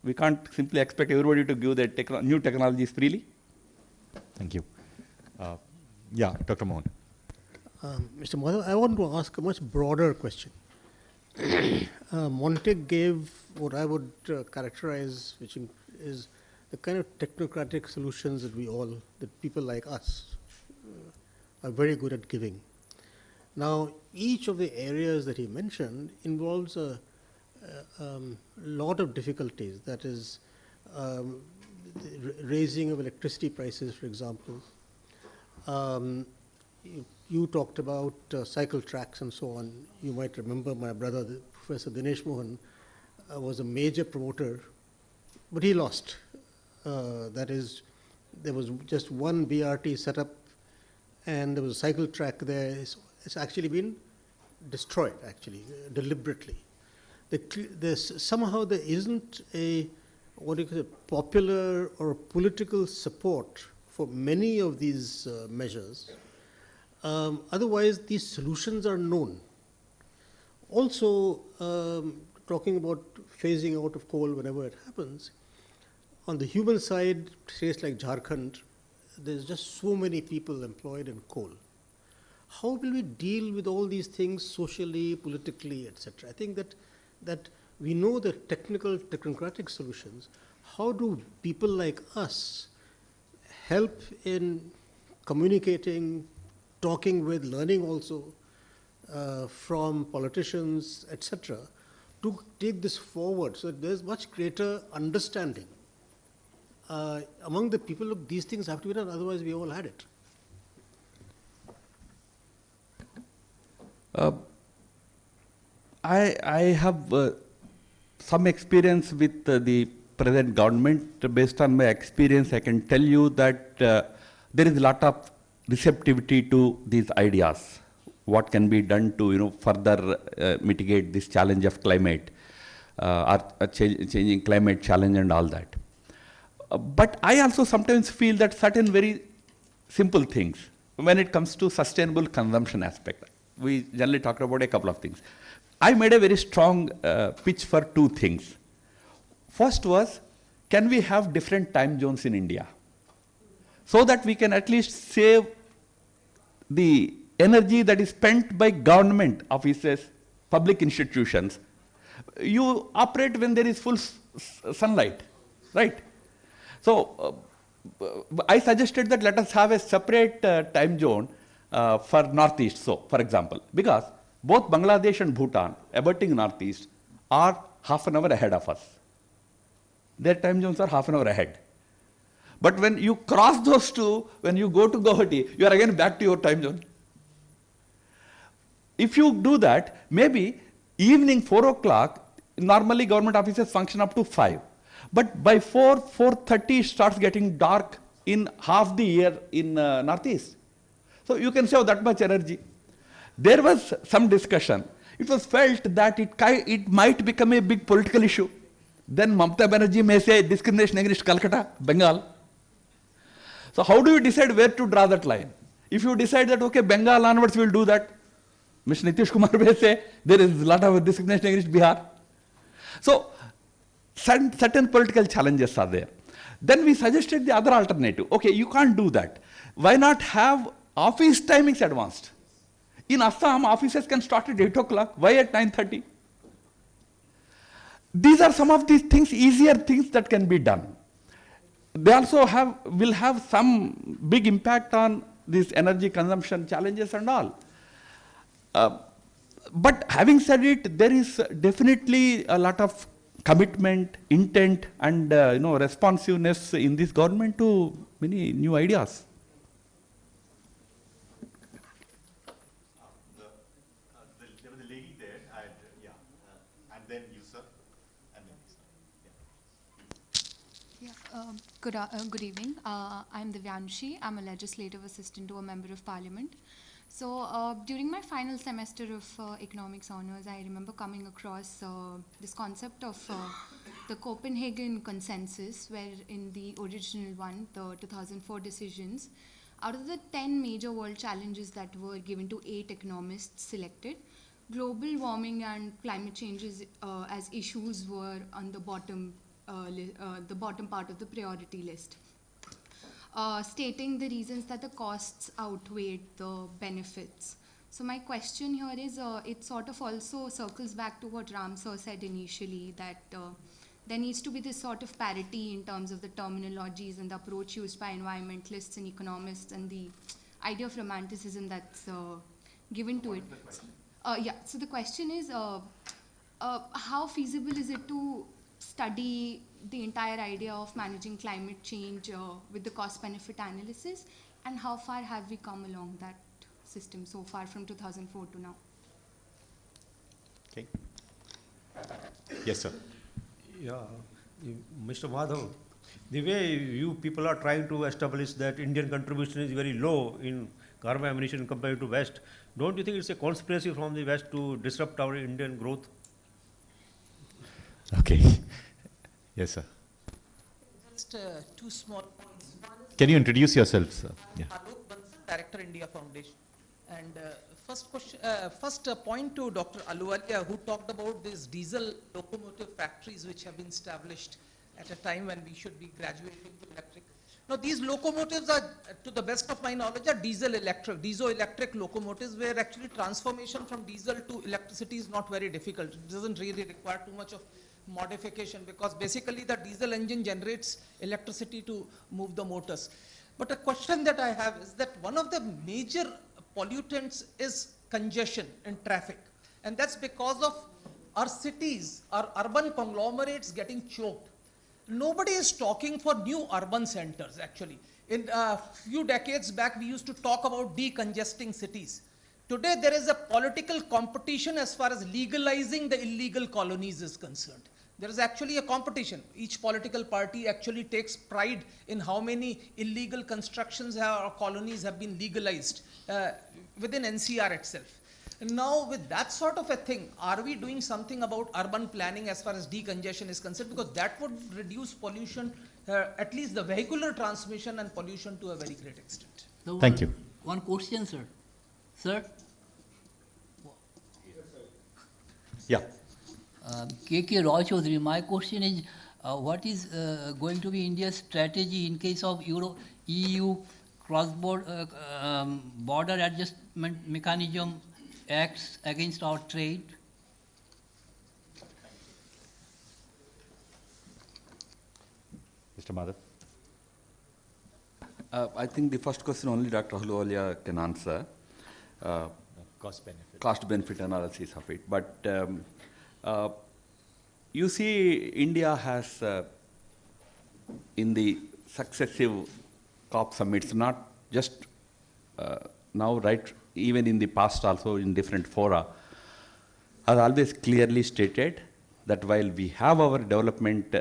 we can't simply expect everybody to give their new technologies freely. Thank you. Yeah, Dr. Mohan. Mr. Madhav, I want to ask a much broader question. Montek gave what I would characterize, which is the kind of technocratic solutions that people like us are very good at giving. Now, each of the areas that he mentioned involves a lot of difficulties. That is, raising of electricity prices, for example. You talked about cycle tracks and so on. You might remember my brother, Professor Rakesh Mohan, was a major promoter, but he lost. That is, there was just one BRT set up, and there was a cycle track there. It's actually been destroyed, actually, deliberately. Somehow there isn't a popular or political support for many of these measures. Otherwise, these solutions are known. Also, talking about phasing out of coal whenever it happens, on the human side, states like Jharkhand, there's just so many people employed in coal. How will we deal with all these things socially, politically, etc.? I think that we know the technocratic solutions. How do people like us help in communicating, talking with, learning also from politicians, etc., to take this forward so that there's much greater understanding among the people? Look, these things have to be done, otherwise we all had it. I have some experience with the present government. Based on my experience, I can tell you that there is a lot of receptivity to these ideas. What can be done to further mitigate this challenge of climate, changing climate challenge and all that. But I also sometimes feel that certain very simple things, when it comes to sustainable consumption aspect, we generally talk about a couple of things. I made a very strong pitch for two things. First was, can we have different time zones in India, so that we can at least save the energy that is spent by government offices, public institutions. You operate when there is full sunlight, right? So I suggested that let us have a separate time zone for Northeast, so for example, because Both Bangladesh and Bhutan, abutting northeast, are half an hour ahead of us. Their time zones are half an hour ahead. But when you cross those two, when you go to Guwahati, you are again back to your time zone. If you do that, maybe evening 4 o'clock, normally government offices function up to 5. But by 4:30 it starts getting dark in half the year in northeast. So you can save that much energy. There was some discussion. It was felt that it might become a big political issue. Then Mamata Banerjee may say discrimination against Calcutta, Bengal. So how do you decide where to draw that line? If you decide that, okay, Bengal onwards we will do that, Mr. Nitish Kumar may say there is a lot of discrimination against Bihar. So certain political challenges are there. Then we suggested the other alternative. Okay, you can't do that. Why not have office timings advanced? In Assam, offices can start at 8 o'clock. Why at 9:30? These are some of these things, easier things that can be done. They also will have some big impact on these energy consumption challenges and all. But having said it, there is definitely a lot of commitment, intent, and responsiveness in this government to many new ideas. There was a lady there, and then you, sir, and then you, sir. Good evening. I'm Divyanshi. I'm a legislative assistant to a member of parliament. So during my final semester of economics honors, I remember coming across this concept of the Copenhagen consensus, where in the original one, the 2004 decisions, out of the 10 major world challenges that were given to 8 economists selected, global warming and climate changes as issues were on the bottom part of the priority list, stating the reasons that the costs outweighed the benefits. So my question here is, it sort of also circles back to what Ram sir said initially, that there needs to be this sort of parity in terms of the terminologies and the approach used by environmentalists and economists and the idea of romanticism that's given to it. So the question is, how feasible is it to study the entire idea of managing climate change with the cost-benefit analysis, and how far have we come along that system so far from 2004 to now? Okay. Yes, sir. Yeah, Mr. Madhav, the way you people are trying to establish that Indian contribution is very low in carbon emission compared to West, don't you think it's a conspiracy from the West to disrupt our Indian growth? Okay. Yes, sir. Just two small points. Can you introduce yourself, sir? Yeah. Director, India Foundation. And first point to Dr. Ahluwalia, who talked about these diesel locomotive factories which have been established at a time when we should be graduating to electric. Now, these locomotives are, to the best of my knowledge, are diesel-electric locomotives, where actually transformation from diesel to electricity is not very difficult. It doesn't really require too much of modification, because basically the diesel engine generates electricity to move the motors. But a question that I have is that one of the major pollutants is congestion in traffic. And that's because of our cities, our urban conglomerates getting choked. Nobody is talking for new urban centers, actually. In a few decades back, we used to talk about decongesting cities. Today, there is a political competition as far as legalizing the illegal colonies is concerned. There is actually a competition. Each political party actually takes pride in how many illegal constructions or colonies have been legalized within NCR itself. And now, with that sort of a thing, are we doing something about urban planning as far as decongestion is concerned? Because that would reduce pollution, at least the vehicular transmission and pollution, to a very great extent. So Thank you. One question, sir. Sir? Yeah. K.K. Roy Chaudhary, my question is, what is going to be India's strategy in case of EU cross-border border adjustment mechanism acts against our trade? Mr. Madhav. I think the first question only Dr. Ahluwalia can answer. cost-benefit analysis of it. But you see, India has, in the successive COP summits, not just now, right, even in the past also in different fora, has always clearly stated that while we have our development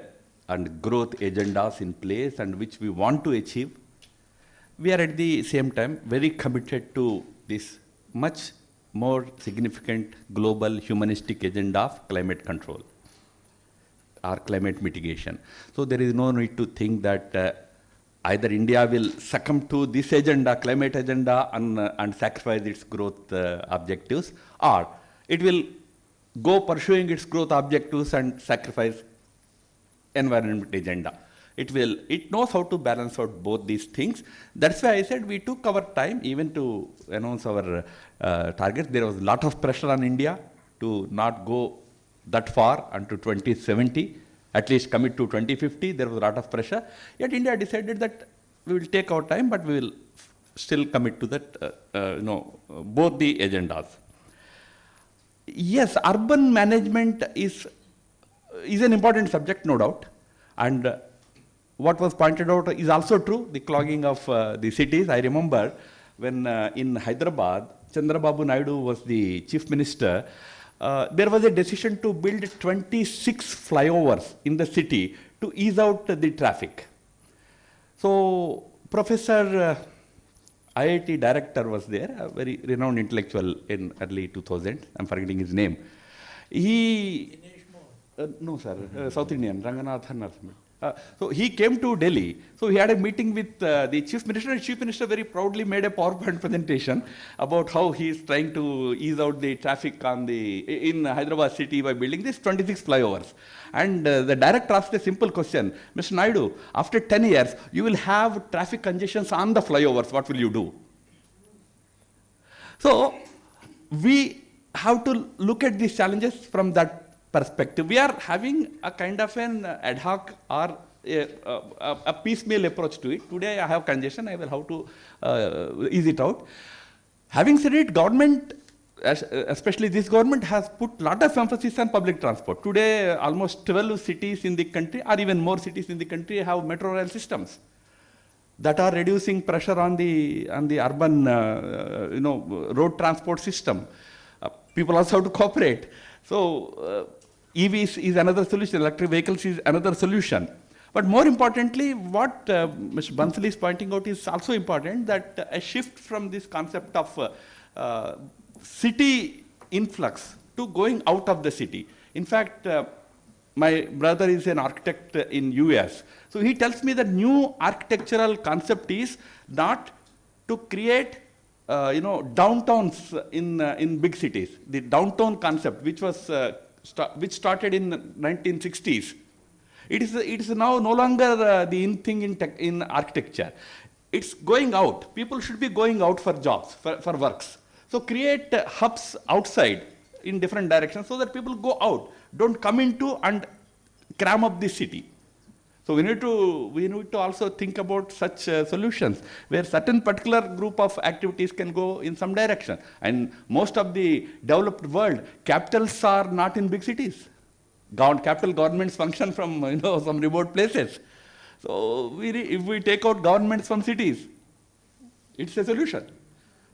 and growth agendas in place and which we want to achieve, we are at the same time very committed to this much more significant global humanistic agenda of climate control or climate mitigation. So there is no need to think that either India will succumb to this agenda, climate agenda, and sacrifice its growth objectives, or it will go pursuing its growth objectives and sacrifice environment agenda. It knows how to balance out both these things. That's why I said we took our time even to announce our targets. There was a lot of pressure on India to not go that far until 2070, at least commit to 2050. There was a lot of pressure. Yet India decided that we will take our time, but we will still commit to that, both the agendas. Yes, urban management is an important subject, no doubt. And what was pointed out is also true, the clogging of the cities. I remember when in Hyderabad, Chandrababu Naidu was the chief minister, there was a decision to build 26 flyovers in the city to ease out the traffic. So Professor IIT director was there, a very renowned intellectual in early 2000s. I'm forgetting his name. He, no sir, South Indian, Ranganathan. So he came to Delhi. So he had a meeting with the chief minister. And chief minister very proudly made a PowerPoint presentation about how he is trying to ease out the traffic in Hyderabad city by building these 26 flyovers. And the director asked a simple question, Mr. Naidu, after 10 years, you will have traffic congestions on the flyovers. What will you do? So we have to look at these challenges from that perspective. We are having a kind of an ad hoc or a piecemeal approach to it. Today I have congestion, I will have to ease it out. Having said it, government, especially this government, has put a lot of emphasis on public transport. Today almost 12 cities in the country, or even more cities in the country, have metro rail systems that are reducing pressure on the urban road transport system. People also have to cooperate. So EVs is another solution, electric vehicles is another solution. But more importantly, what Mr. Bansal is pointing out is also important, that a shift from this concept of city influx to going out of the city. In fact, my brother is an architect in US. So he tells me that new architectural concept is not to create downtowns in big cities. The downtown concept, which started in the 1960s, it is now no longer the in thing in architecture. It's going out. People should be going out for jobs, for works. So create hubs outside in different directions so that people go out, don't come into and cram up the city. So we need to also think about such solutions where certain particular group of activities can go in some direction. And most of the developed world, capitals are not in big cities. Capital governments function from some remote places. So if we take out governments from cities, it's a solution.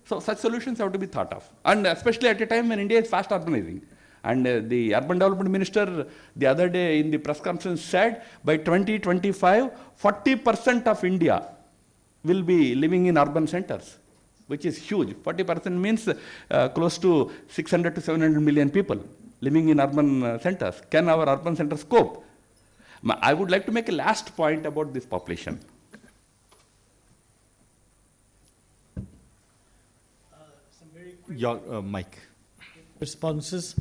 So such solutions have to be thought of, and especially at a time when India is fast urbanizing. And the Urban Development Minister the other day in the press conference said by 2025, 40% of India will be living in urban centers, which is huge. 40% means close to 600 to 700 million people living in urban centers. Can our urban centers cope? I would like to make a last point about this population. Your mic. Responses?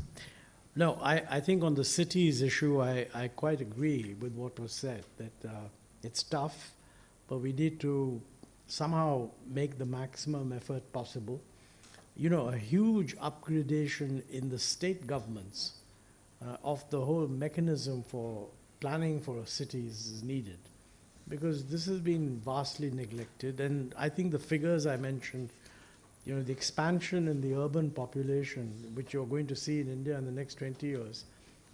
No, I think on the cities issue, I quite agree with what was said, that it's tough, but we need to somehow make the maximum effort possible. A huge upgradation in the state governments of the whole mechanism for planning for cities is needed, because this has been vastly neglected. And I think the figures I mentioned the expansion in the urban population, which you're going to see in India in the next 20 years,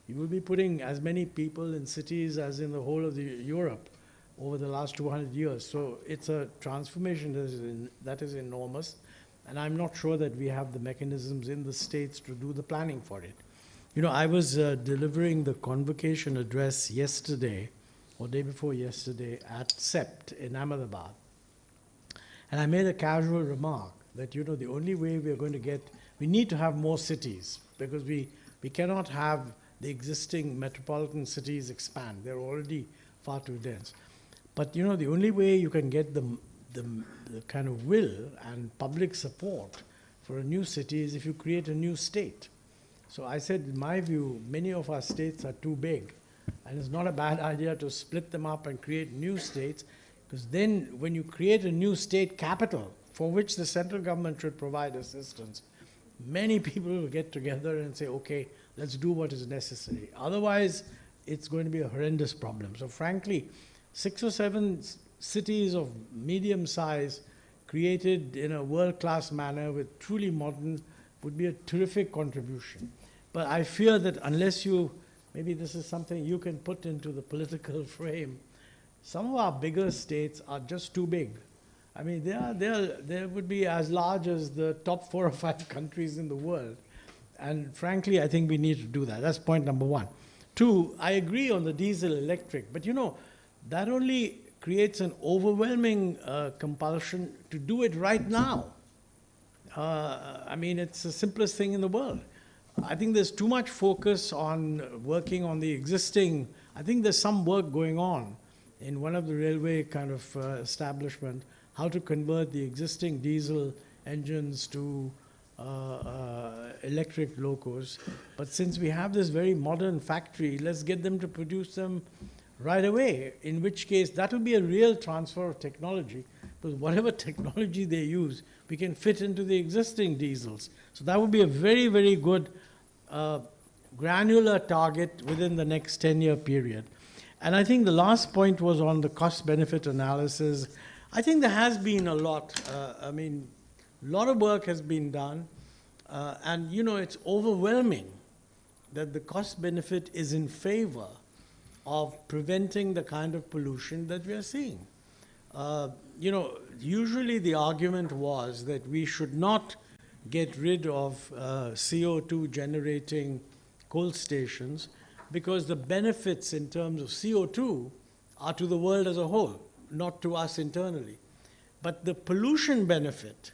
you will be putting as many people in cities as in the whole of Europe over the last 200 years. So it's a transformation that is enormous, and I'm not sure that we have the mechanisms in the states to do the planning for it. I was delivering the convocation address yesterday, or day before yesterday, at CEP in Ahmedabad. And I made a casual remark that, the only way we are going to we need to have more cities, because we cannot have the existing metropolitan cities expand. They're already far too dense. But, the only way you can get the kind of will and public support for a new city is if you create a new state. So I said, in my view, many of our states are too big, and it's not a bad idea to split them up and create new states, because then when you create a new state capital, for which the central government should provide assistance, many people will get together and say, okay, let's do what is necessary. Otherwise, it's going to be a horrendous problem. So frankly, 6 or 7 cities of medium size created in a world-class manner with truly modern would be a terrific contribution. But I fear that unless maybe this is something you can put into the political frame, some of our bigger states are just too big. I mean, they would be as large as the top 4 or 5 countries in the world. And frankly, I think we need to do that. That's point number 1. 2, I agree on the diesel electric, but that only creates an overwhelming compulsion to do it right now. I mean, it's the simplest thing in the world. I think there's too much focus on working on the existing. I think there's some work going on in one of the railway kind of establishment, how to convert the existing diesel engines to electric locos. But since we have this very modern factory, let's get them to produce them right away, in which case that will be a real transfer of technology, because whatever technology they use, we can fit into the existing diesels. So that would be a very, very good granular target within the next 10-year period. And I think the last point was on the cost-benefit analysis. I think there has been a lot. I mean, a lot of work has been done. And, it's overwhelming that the cost-benefit is in favor of preventing the kind of pollution that we are seeing. Usually the argument was that we should not get rid of CO2 generating coal stations, because the benefits in terms of CO2 are to the world as a whole, not to us internally. But the pollution benefit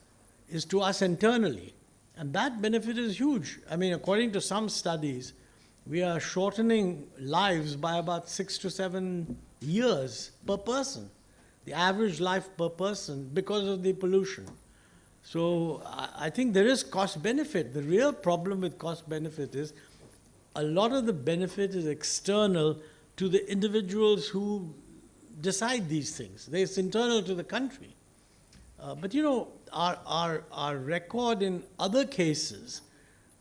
is to us internally, and that benefit is huge. I mean, according to some studies, we are shortening lives by about 6 to 7 years per person, the average life per person, because of the pollution. So I think there is cost benefit. The real problem with cost benefit is a lot of the benefit is external to the individuals who decide these things. It's internal to the country. But our record in other cases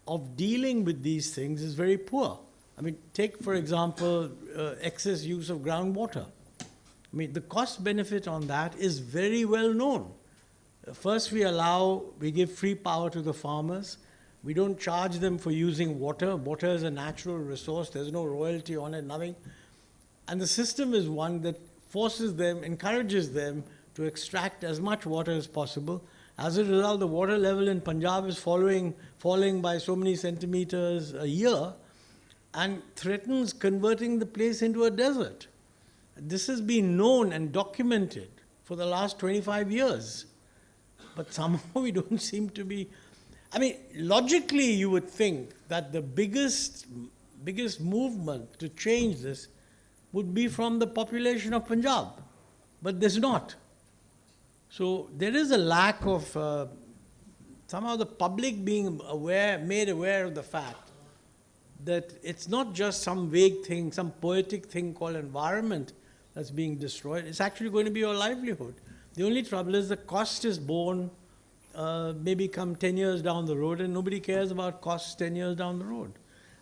of dealing with these things is very poor. I mean, take, for example, excess use of groundwater. I mean, the cost benefit on that is very well known. First, we give free power to the farmers. We don't charge them for using water. Water is a natural resource. There's no royalty on it, nothing. And the system is one that forces them, encourages them to extract as much water as possible. As a result, the water level in Punjab is falling by so many centimeters a year and threatens converting the place into a desert. This has been known and documented for the last 25 years. But somehow we don't seem to be. I mean, logically you would think that the biggest movement to change this would be from the population of Punjab, but there's not. So there is a lack of somehow the public being made aware of the fact that it's not just some vague thing, some poetic thing called environment that's being destroyed. It's actually going to be your livelihood. The only trouble is the cost is borne maybe come 10 years down the road, and nobody cares about costs 10 years down the road.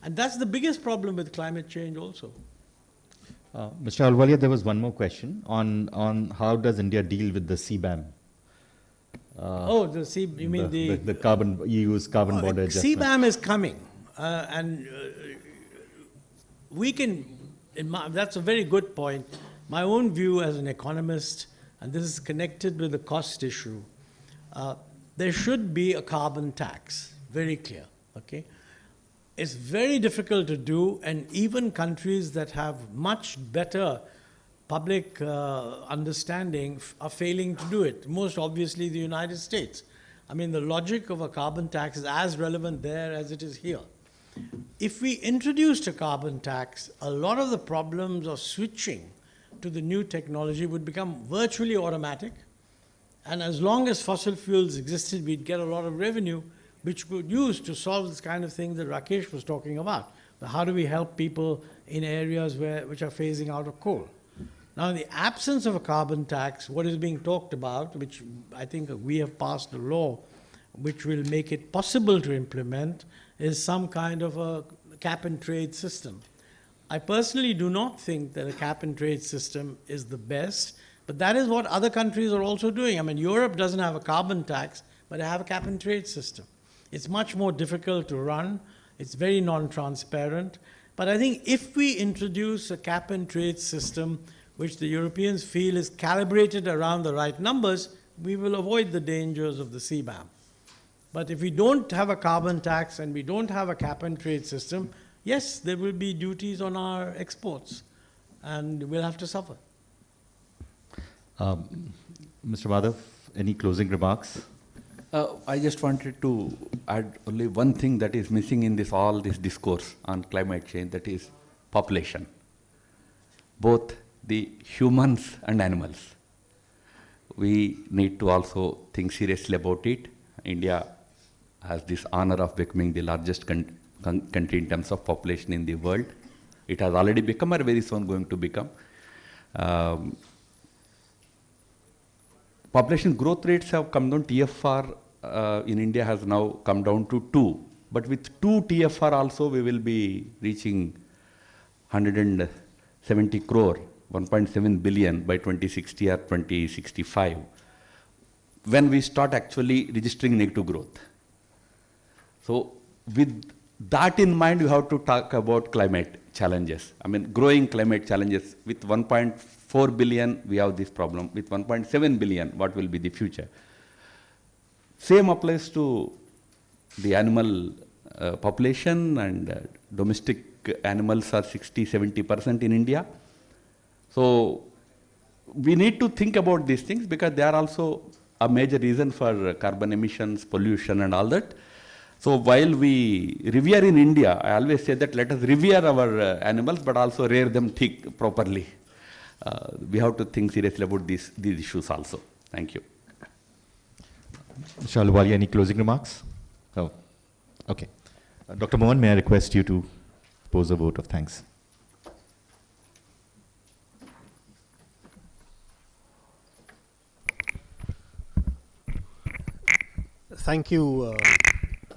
And that's the biggest problem with climate change also. Mr. Ahluwalia, there was one more question on how does India deal with the CBAM? You mean the carbon, EU's carbon border adjustment? CBAM is coming, and we can, that's a very good point. My own view as an economist, and this is connected with the cost issue, there should be a carbon tax, very clear, okay? It's very difficult to do, and even countries that have much better public understanding are failing to do it. Most obviously the United States. I mean, the logic of a carbon tax is as relevant there as it is here. If we introduced a carbon tax, a lot of the problems of switching to the new technology would become virtually automatic. And as long as fossil fuels existed, we'd get a lot of revenue, which we could use to solve this kind of thing that Rakesh was talking about. How do we help people in areas which are phasing out of coal? Now, in the absence of a carbon tax, what is being talked about, which I think we have passed a law which will make it possible to implement, is some kind of a cap-and-trade system. I personally do not think that a cap-and-trade system is the best, but that is what other countries are also doing. I mean, Europe doesn't have a carbon tax, but they have a cap-and-trade system. It's much more difficult to run. It's very non-transparent. But I think if we introduce a cap-and-trade system which the Europeans feel is calibrated around the right numbers, we will avoid the dangers of the CBAM. But if we don't have a carbon tax and we don't have a cap-and-trade system, yes, there will be duties on our exports, and we'll have to suffer. Mr. Madhav, any closing remarks? I just wanted to add only one thing that is missing in all this discourse on climate change, that is population. Both the humans and animals. We need to also think seriously about it. India has this honor of becoming the largest country in terms of population in the world. It has already become, or very soon going to become. Population growth rates have come down. TFR in India has now come down to 2. But with 2 TFR also, we will be reaching 170 crore, 1.7 billion by 2060 or 2065, when we start actually registering negative growth. So with that in mind, you have to talk about climate challenges. I mean, growing climate challenges. With 1.4 billion, we have this problem. With 1.7 billion, what will be the future? Same applies to the animal population, and domestic animals are 60–70% in India. So we need to think about these things, because they are also a major reason for carbon emissions, pollution and all that. So while we revere in India, I always say that let us revere our animals, but also rear them properly. We have to think seriously about these issues also. Thank you. Mr. Ahluwalia, any closing remarks? Oh, okay. Dr. Mohan, may I request you to pose a vote of thanks? Thank you.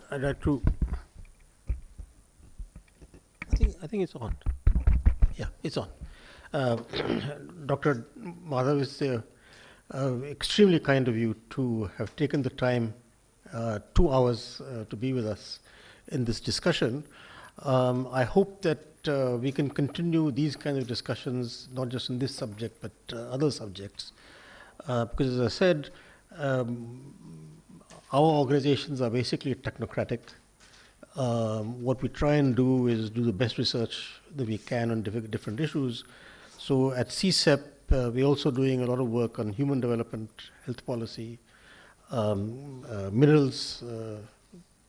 I'd like to. I think it's on. Yeah, it's on. Dr. Madhav, it's extremely kind of you to have taken the time, 2 hours, to be with us in this discussion. I hope that we can continue these kinds of discussions, not just in this subject, but other subjects. Because as I said, our organizations are basically technocratic. What we try and do is do the best research that we can on different issues. So at CSEP, we're also doing a lot of work on human development, health policy, minerals,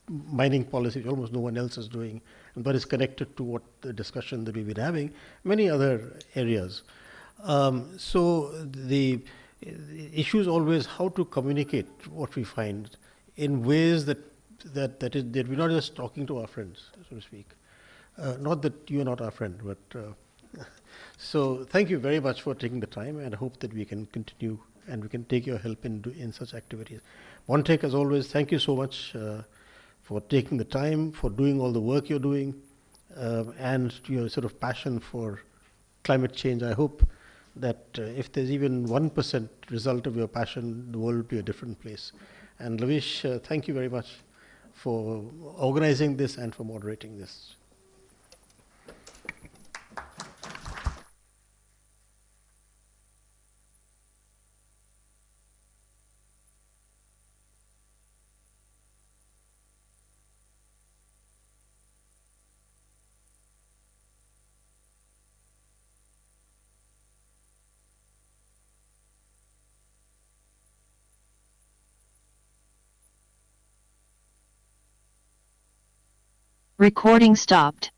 mining policy, which almost no one else is doing, but is connected to what the discussion that we've been having, many other areas. So the issue is always how to communicate what we find in ways that we're not just talking to our friends, so to speak. Not that you are not our friend, but so thank you very much for taking the time, and I hope that we can continue and we can take your help in such activities. Montek, as always, thank you so much for taking the time, for doing all the work you're doing, and your sort of passion for climate change. I hope that if there's even 1% result of your passion, the world will be a different place. And Lavish, thank you very much for organizing this and for moderating this. Recording stopped.